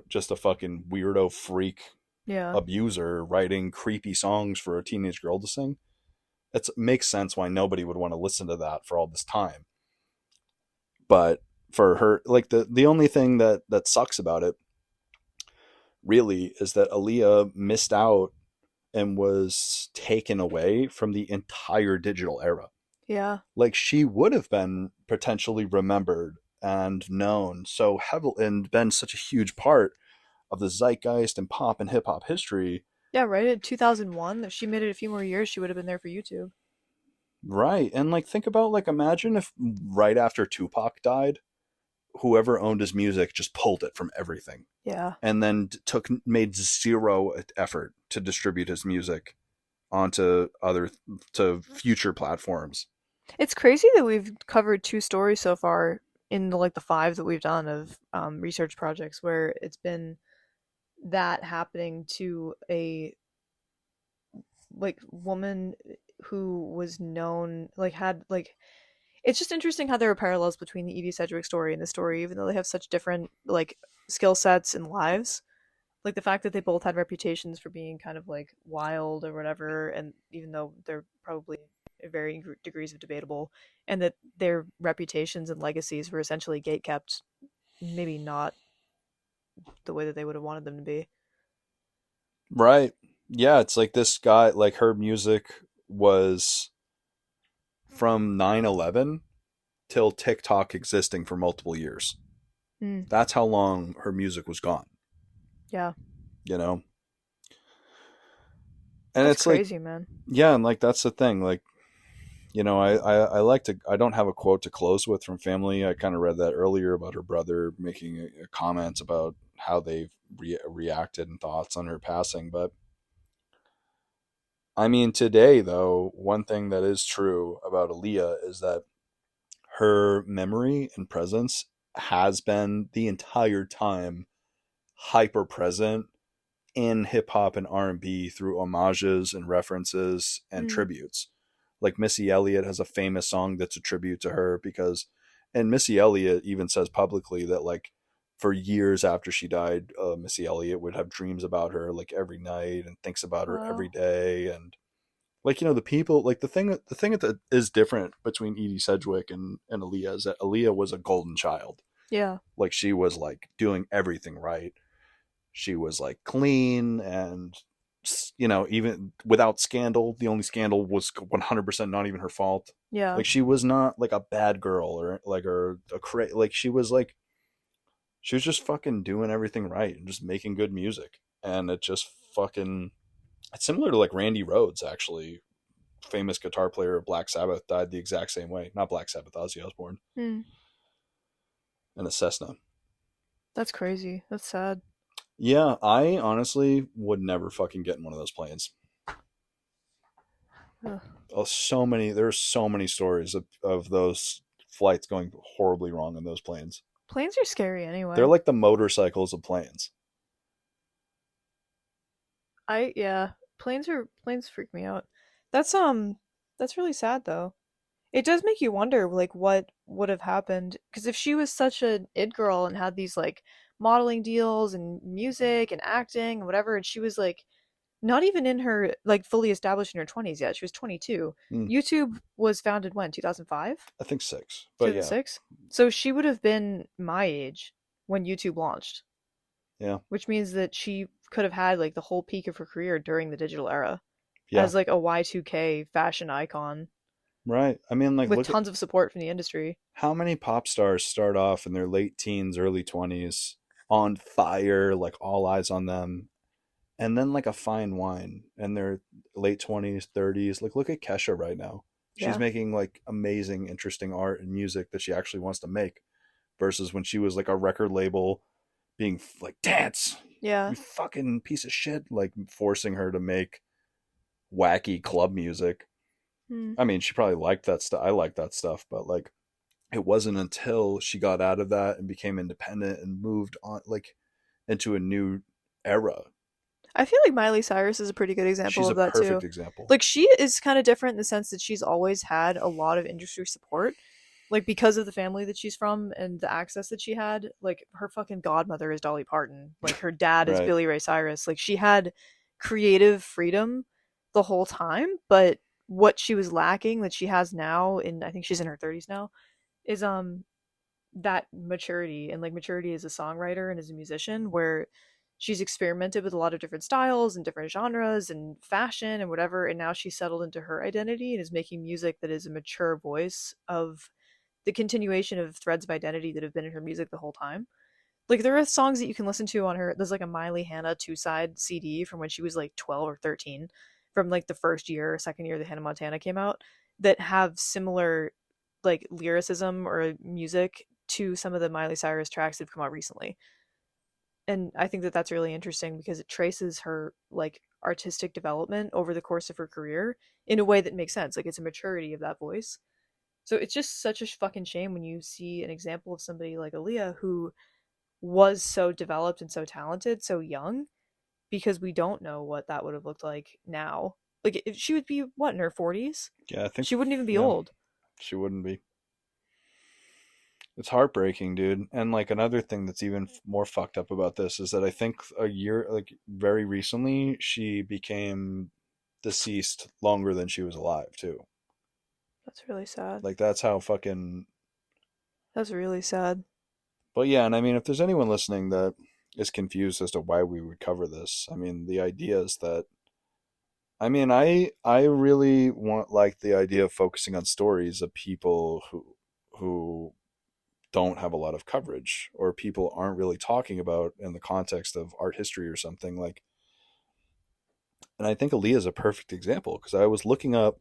just a fucking weirdo freak abuser writing creepy songs for a teenage girl to sing. It makes sense why nobody would want to listen to that for all this time. But for her, like, the only thing that sucks about it really is that Aaliyah missed out and was taken away from the entire digital era. Yeah. Like, she would have been potentially remembered and known so heavily and been such a huge part of the zeitgeist and pop and hip hop history. Yeah, right. In 2001, if she made it a few more years, she would have been there for YouTube. Right. And like, think about, like, imagine if right after Tupac died, whoever owned his music just pulled it from everything. Yeah. And then made zero effort to distribute his music onto to future platforms. It's crazy that we've covered 2 stories so far in the 5 that we've done of research projects where it's been that happening to a woman who was known, had it's just interesting how there are parallels between the Edie Sedgwick story and the story, even though they have such different skill sets and lives. Like the fact that they both had reputations for being kind of wild or whatever, and even though they're probably varying degrees of debatable, and that their reputations and legacies were essentially gatekept, maybe not the way that they would have wanted them to be. Right. Yeah, it's like this guy, like, her music was from 9/11 till TikTok existing for multiple years. That's how long her music was gone. Yeah. You know? And that's it's crazy, like, man. Yeah, and that's the thing. Like, I don't have a quote to close with from family. I kind of read that earlier about her brother making a comment about how they've reacted and thoughts on her passing. But I mean, today, though, one thing that is true about Aaliyah is that her memory and presence has been the entire time hyper present in hip hop and R&B through homages and references and tributes. Like, Missy Elliott has a famous song that's a tribute to her and Missy Elliott even says publicly that, for years after she died, Missy Elliott would have dreams about her every night and thinks about her every day. And the people, the thing that is different between Edie Sedgwick and Aaliyah is that Aaliyah was a golden child. Yeah. She was doing everything right. She was clean and, even without scandal. The only scandal was 100% not even her fault. Yeah. She was not a bad girl or she was she was just fucking doing everything right and just making good music. And it just fucking, it's similar to Randy Rhoads, actually. Famous guitar player of Black Sabbath, died the exact same way. Not Black Sabbath, Ozzy Osbourne. and a Cessna. That's crazy. That's sad. Yeah, I honestly would never fucking get in one of those planes. Ugh. There's so many stories of those flights going horribly wrong in those planes. Planes are scary anyway. They're like the motorcycles of planes. Planes freak me out. That's really sad though. It does make you wonder like what would have happened because if she was such an it girl and had these like modeling deals and music and acting and whatever, and she was like not even in her like fully established in her 20s yet. She was 22. YouTube was founded when? 2005? I think 6. But 2006? Yeah. So she would have been my age when YouTube launched. Yeah. Which means that she could have had like the whole peak of her career during the digital era. Yeah. As like a Y2K fashion icon. Right. I mean, like, with tons of support from the industry. How many pop stars start off in their late teens, early 20s on fire, like all eyes on them, and then like a fine wine in their late 20s, 30s? Like, look at Kesha right now. She's making like amazing, interesting art and music that she actually wants to make versus when she was like a record label being like, dance. Yeah. You fucking piece of shit. Like forcing her to make wacky club music. I mean, she probably liked that stuff. I like that stuff, but like, it wasn't until she got out of that and became independent and moved on, like, into a new era. I feel like Miley Cyrus is a pretty good example of that too. She's a perfect example. Like, she is kind of different in the sense that she's always had a lot of industry support, like because of the family that she's from and the access that she had. Like, her fucking godmother is Dolly Parton. Like, her dad is Billy Ray Cyrus. Like, she had creative freedom the whole time, but what she was lacking that she has now, and I think she's in her 30s now, is that maturity. And like, maturity as a songwriter and as a musician, where she's experimented with a lot of different styles and different genres and fashion and whatever, and now she's settled into her identity and is making music that is a mature voice of the continuation of threads of identity that have been in her music the whole time. Like, there are songs that you can listen to on her. There's like a Miley Hannah 2-side CD from when she was like 12 or 13, from like the first year or second year that Hannah Montana came out, that have similar like lyricism or music to some of the Miley Cyrus tracks that have come out recently. And I think that that's really interesting because it traces her like artistic development over the course of her career in a way that makes sense. Like, it's a maturity of that voice. So it's just such a fucking shame when you see an example of somebody like Aaliyah who was so developed and so talented so young, because we don't know what that would have looked like now. Like, if she would be what, in her 40s? Yeah, I think she wouldn't even be old. She wouldn't be. It's heartbreaking, dude. And like, another thing that's even more fucked up about this is that I think very recently, she became deceased longer than she was alive too. That's really sad. Like, that's how fucking... That's really sad. But yeah, and I mean, if there's anyone listening that is confused as to why we would cover this, I mean, the idea is that, I mean, I really like the idea of focusing on stories of people who don't have a lot of coverage, or people aren't really talking about in the context of art history or something like. And I think Aaliyah is a perfect example, because I was looking up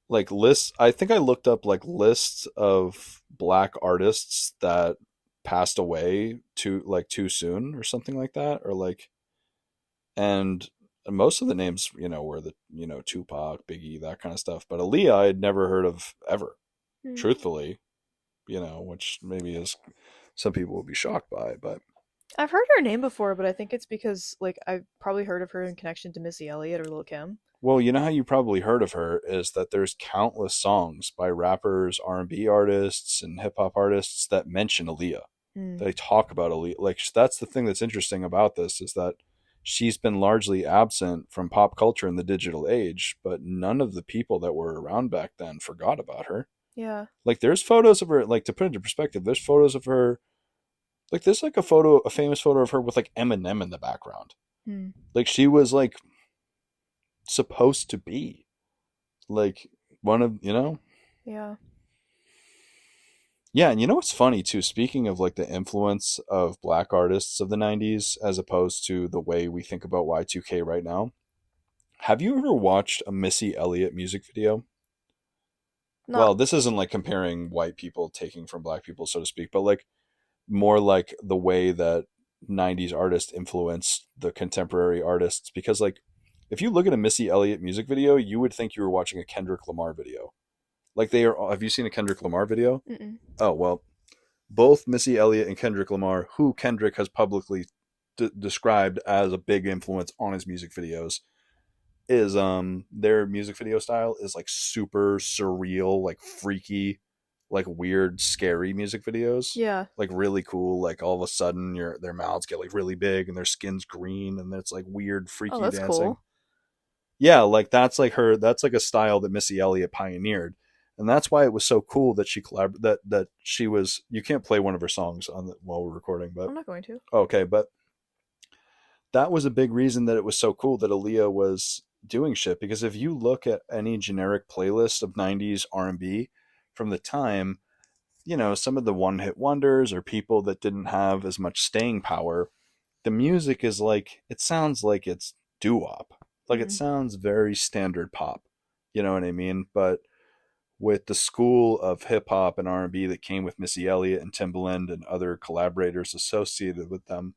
like lists. I think I looked up like lists of Black artists that passed away too soon or something like that, or like, and most of the names, were the, Tupac, Biggie, that kind of stuff. But Aaliyah, I had never heard of ever, truthfully, which maybe is, some people will be shocked by, but I've heard her name before, but I think it's because like I've probably heard of her in connection to Missy Elliott or Lil' Kim. Well, you know how you probably heard of her is that there's countless songs by rappers, R&B artists, and hip hop artists that mention Aaliyah. They talk about Aaliyah. Like, that's the thing that's interesting about this, is that she's been largely absent from pop culture in the digital age, but none of the people that were around back then forgot about her. Yeah. Like, there's photos of her, like, to put it into perspective, there's photos of her, like, there's like a famous photo of her with like Eminem in the background. Like, she was like supposed to be like one of, Yeah. Yeah, and what's funny too, speaking of like the influence of Black artists of the 90s as opposed to the way we think about Y2K right now, have you ever watched a Missy Elliott music video? well, this isn't like comparing white people taking from black people, so to speak, but like more like the way that 90s artists influenced the contemporary artists. Because like if you look at a Missy Elliott music video, you would think you were watching a Kendrick Lamar video. Like they are. Have you seen a Kendrick Lamar video? Mm-mm. Oh well, both Missy Elliott and Kendrick Lamar, who Kendrick has publicly described as a big influence on his music videos, is their music video style is like super surreal, like freaky, like weird, scary music videos. Yeah. Like really cool. Like all of a sudden their mouths get like really big and their skin's green and it's like weird, freaky that's dancing. cool. Yeah, like that's like a style that Missy Elliott pioneered. And that's why it was so cool that she that she was. You can't play one of her songs while we're recording, but I'm not going to. Okay, but that was a big reason that it was so cool that Aaliyah was doing shit. Because if you look at any generic playlist of 90s R&B from the time, you know, some of the one-hit wonders or people that didn't have as much staying power, the music is like, it sounds like it's doo-wop. Like it sounds very standard pop. You know what I mean? But with the school of hip-hop and R&B that came with Missy Elliott and Timbaland and other collaborators associated with them,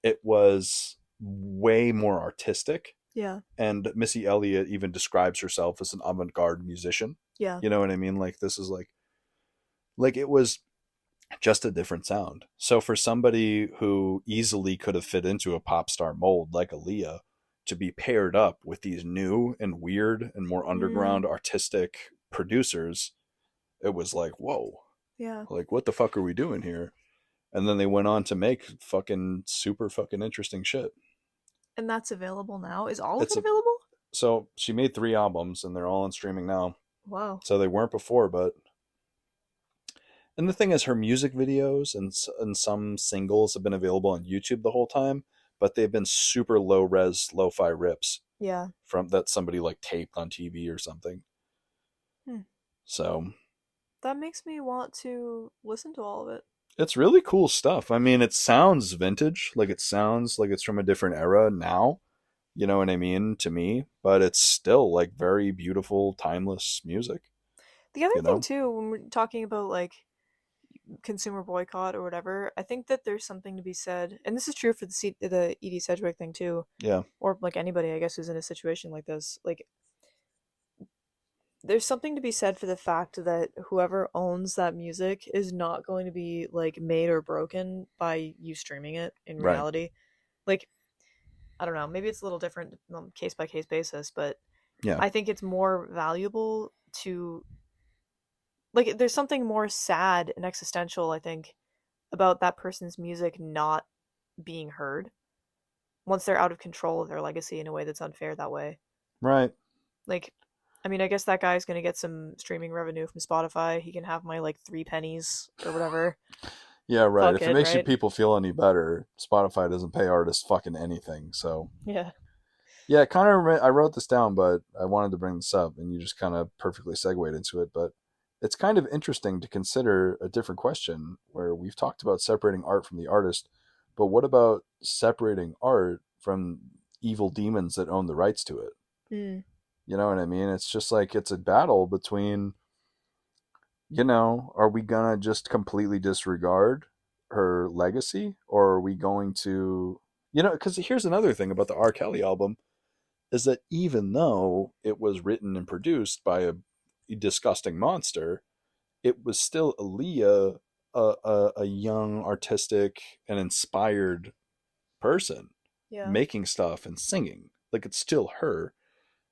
it was way more artistic. Yeah. And Missy Elliott even describes herself as an avant-garde musician. Yeah. You know what I mean? Like this is like it was just a different sound. So for somebody who easily could have fit into a pop star mold like Aaliyah to be paired up with these new and weird and more underground artistic producers, it was like, whoa. Yeah. Like what the fuck are we doing here? And then they went on to make fucking super fucking interesting shit. And that's available now? Is all of it available? So she made 3 albums and they're all on streaming now. Wow. So they weren't before, but... And the thing is, her music videos and some singles have been available on YouTube the whole time, but they've been super low-res, lo-fi rips. Yeah. From that somebody like taped on TV or something. So... That makes me want to listen to all of it. It's really cool stuff. I mean, it sounds vintage. Like it sounds like it's from a different era now. You know what I mean? To me. But it's still like very beautiful, timeless music. The other thing too, when we're talking about like consumer boycott or whatever, I think that there's something to be said, and this is true for the Edie Sedgwick thing too. Yeah. Or like anybody, I guess, who's in a situation like this. Like, there's something to be said for the fact that whoever owns that music is not going to be like made or broken by you streaming it in reality. Like, I don't know, maybe it's a little different on case by case basis, but yeah, I think it's more valuable to, like, there's something more sad and existential, I think, about that person's music not being heard once they're out of control of their legacy in a way that's unfair that way. Right. Like, I mean, I guess that guy's going to get some streaming revenue from Spotify. He can have my, like, 3 pennies or whatever. Yeah, right. If it makes you people feel any better, Spotify doesn't pay artists fucking anything, so... Yeah. Yeah, kind of, I wrote this down, but I wanted to bring this up, and you just kind of perfectly segued into it, but it's kind of interesting to consider a different question, where we've talked about separating art from the artist, but what about separating art from evil demons that own the rights to it? You know what I mean? It's just like, it's a battle between, you know, are we gonna just completely disregard her legacy, or are we going to, you know, because here's another thing about the R. Kelly album, is that even though it was written and produced by a disgusting monster, it was still Aaliyah, a young, artistic, and inspired person making stuff and singing. Like, it's still her.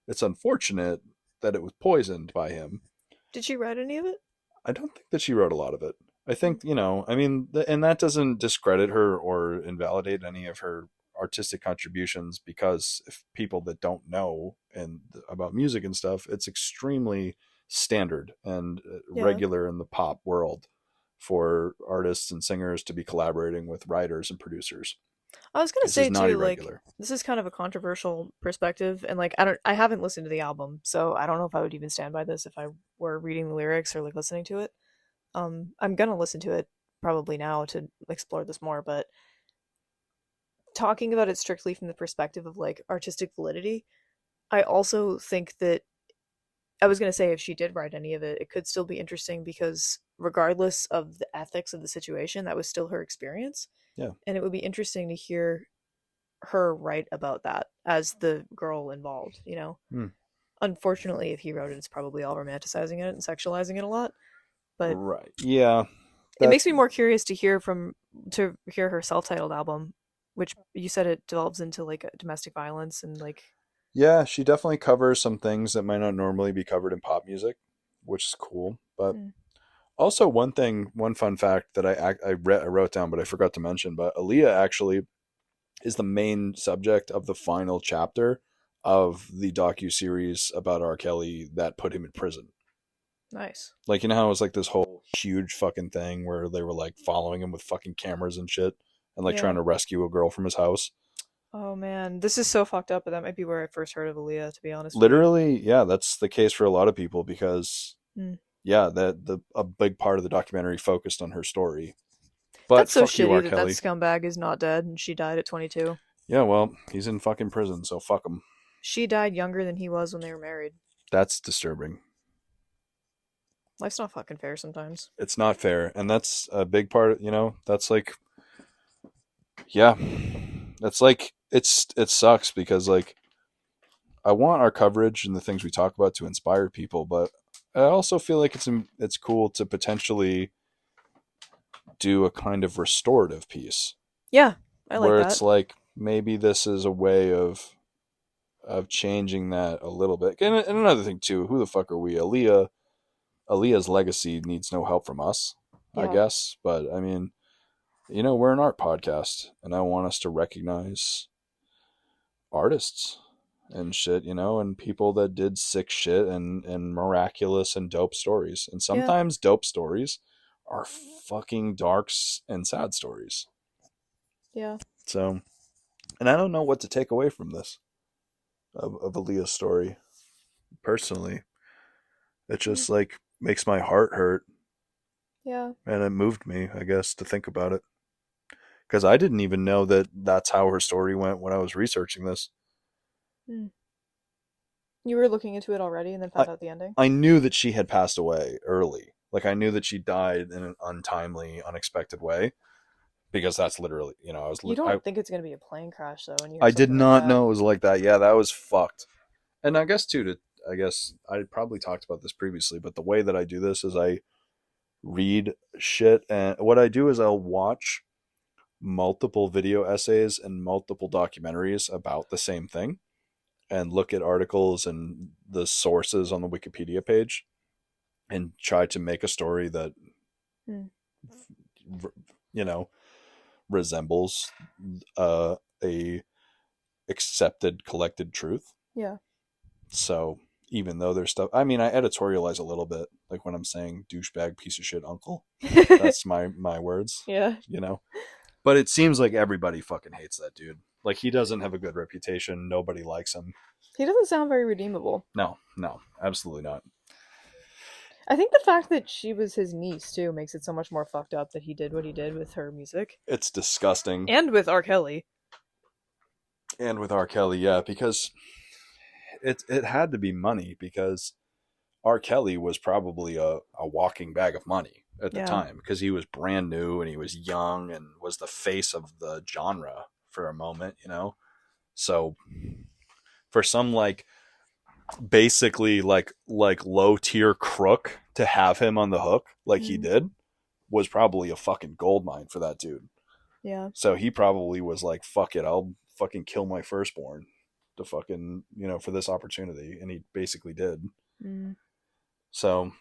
It's unfortunate that it was poisoned by him. Did she write any of it? I don't think that she wrote a lot of it. I think, you know, I mean, and that doesn't discredit her or invalidate any of her artistic contributions, because if people that don't know about music and stuff, it's extremely standard and regular in the pop world for artists and singers to be collaborating with writers and producers. I was gonna say too, like, this is kind of a controversial perspective, and like, I haven't listened to the album, so I don't know if I would even stand by this if I were reading the lyrics or like listening to it. I'm gonna listen to it probably now to explore this more, but talking about it strictly from the perspective of like artistic validity, I also think that I was gonna say if she did write any of it, it could still be interesting because regardless of the ethics of the situation, that was still her experience. Yeah. And it would be interesting to hear her write about that as the girl involved, you know? Unfortunately, if he wrote it, it's probably all romanticizing it and sexualizing it a lot. But right. Yeah. it makes me more curious to hear her self-titled album, which you said it develops into like domestic violence and like. Yeah, she definitely covers some things that might not normally be covered in pop music, which is cool. But also one fun fact that I wrote down, but I forgot to mention, but Aaliyah actually is the main subject of the final chapter of the docuseries about R. Kelly that put him in prison. Nice. Like, you know how it was like this whole huge fucking thing where they were like following him with fucking cameras and shit and like trying to rescue a girl from his house. Oh man, this is so fucked up, but that might be where I first heard of Aaliyah, to be honest. Literally, yeah, that's the case for a lot of people because a big part of the documentary focused on her story. But that's so shitty that scumbag is not dead and she died at 22. Yeah, well, he's in fucking prison, so fuck him. She died younger than he was when they were married. That's disturbing. Life's not fucking fair sometimes. It's not fair, and that's a big part, you know, that's like, yeah, that's like, it sucks because like, I want our coverage and the things we talk about to inspire people, but I also feel like it's cool to potentially do a kind of restorative piece. Yeah, I like that. Where it's like, maybe this is a way of changing that a little bit. And another thing too, who the fuck are we? Aaliyah's legacy needs no help from us, I guess. But I mean, you know, we're an art podcast, and I want us to recognize artists and shit, you know, and people that did sick shit and miraculous and dope stories. And sometimes dope stories are fucking dark and sad stories. Yeah. So, and I don't know what to take away from this of Aaliyah's story. Personally, it just like makes my heart hurt. Yeah. And it moved me, I guess, to think about it. Because I didn't even know that that's how her story went when I was researching this. You were looking into it already and then found out the ending? I knew that she had passed away early. Like, I knew that she died in an untimely, unexpected way. Because that's literally, you know, You don't think it's going to be a plane crash, though? When you I did not know it was like that. Yeah, that was fucked. And I guess, too, I guess I probably talked about this previously, but the way that I do this is I read shit. And what I do is I'll watch multiple video essays and multiple documentaries about the same thing and look at articles and the sources on the Wikipedia page and try to make a story that, you know, resembles a accepted collected truth. Yeah. So even though there's stuff, I mean, I editorialize a little bit, like when I'm saying douchebag piece of shit uncle. That's my words. Yeah. You know? But it seems like everybody fucking hates that dude. Like, he doesn't have a good reputation. Nobody likes him. He doesn't sound very redeemable. No, absolutely not. I think the fact that she was his niece, too, makes it so much more fucked up that he did what he did with her music. It's disgusting. And with R. Kelly. Yeah, because it had to be money, because R. Kelly was probably a walking bag of money at the time, because he was brand new and he was young and was the face of the genre for a moment, you know? So for some like basically like low tier crook to have him on the hook like he did was probably a fucking gold mine for that dude. Yeah. So he probably was like, fuck it, I'll fucking kill my firstborn to fucking, you know, for this opportunity. And he basically did. So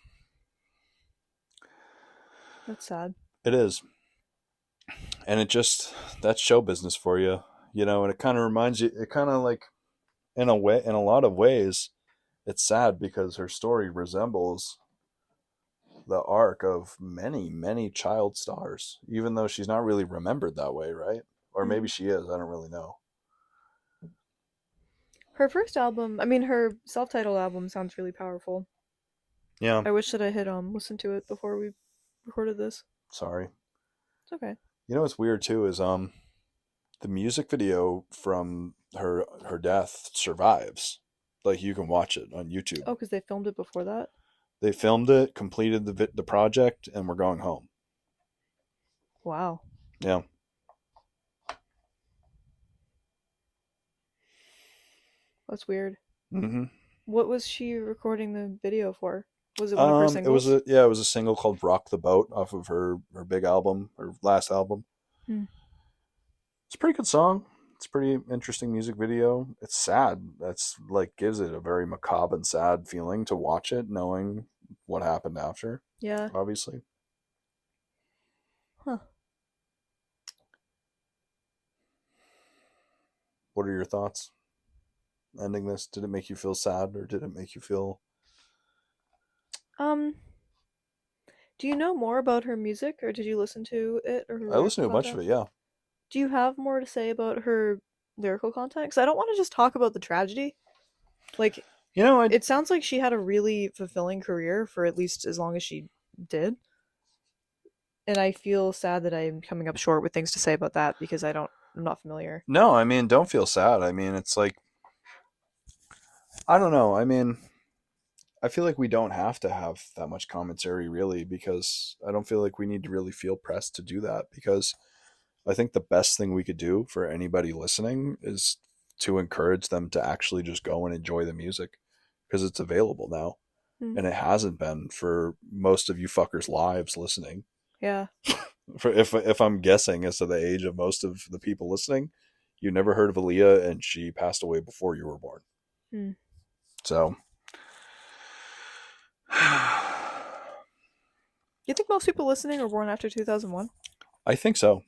that's sad. It is. And it just, that's show business for you, you know, and it kind of reminds you, it kind of like, in a lot of ways, it's sad because her story resembles the arc of many, many child stars, even though she's not really remembered that way, right? Or maybe she is, I don't really know. Her first album, I mean, her self-titled album sounds really powerful. Yeah. I wish that I had listened to it before we recorded this. Sorry. It's okay. You know what's weird too is the music video from her death survives. Like, you can watch it on YouTube. Oh, because they filmed it before that? They filmed it, completed the project, and we're going home. Wow. Yeah. That's weird. Mm-hmm. What was she recording the video for? Was it one of her singles? It was a single called "Rock the Boat" off of her big album, her last album. It's a pretty good song. It's a pretty interesting music video. It's sad. That's like gives it a very macabre and sad feeling to watch it, knowing what happened after. Yeah. Obviously. Huh. What are your thoughts? Ending this, did it make you feel sad, or did it make you feel? Do you know more about her music, or did you listen to it? Or I listened to a bunch of it. Yeah. Do you have more to say about her lyrical content? Because I don't want to just talk about the tragedy. Like, it sounds like she had a really fulfilling career for at least as long as she did. And I feel sad that I'm coming up short with things to say about that because I'm not familiar. No, I mean, don't feel sad. I mean, it's like, I don't know. I mean, I feel like we don't have to have that much commentary, really, because I don't feel like we need to really feel pressed to do that, because I think the best thing we could do for anybody listening is to encourage them to actually just go and enjoy the music, because it's available now. And it hasn't been for most of you fuckers' lives listening. Yeah. If I'm guessing as to the age of most of the people listening, you never heard of Aaliyah, and she passed away before you were born. So, you think most people listening were born after 2001? I think so.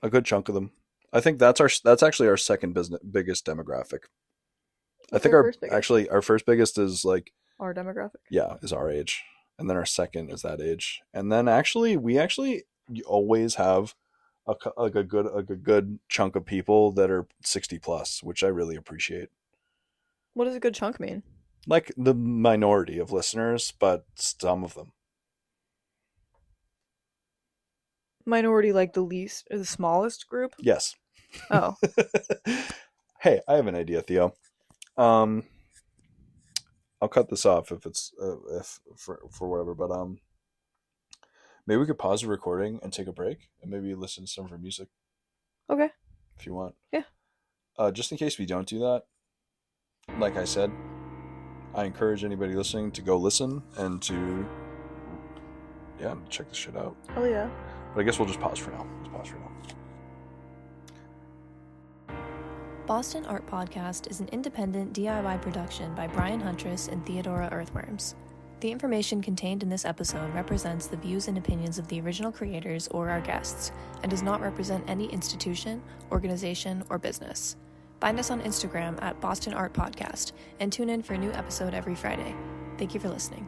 A good chunk of them. I think that's actually our second biggest demographic. I think our first biggest is like our demographic. Yeah, is our age, and then our second is that age, and then we always have a good chunk of people that are 60 plus, which I really appreciate. What does a good chunk mean? Like the minority of listeners, but some of them. Minority, like the smallest group? Yes. Oh. Hey, I have an idea, Theo. I'll cut this off if it's for whatever, but maybe we could pause the recording and take a break and maybe listen to some of her music. Okay. If you want. Yeah. Just in case we don't do that, like I said, I encourage anybody listening to go listen and to check this shit out. Oh yeah. But I guess we'll just pause for now. Boston Art Podcast is an independent DIY production by Brian Huntress and Theodora Earthworms. The information contained in this episode represents the views and opinions of the original creators or our guests, and does not represent any institution, organization, or business. Find us on Instagram at Boston Art Podcast, and tune in for a new episode every Friday. Thank you for listening.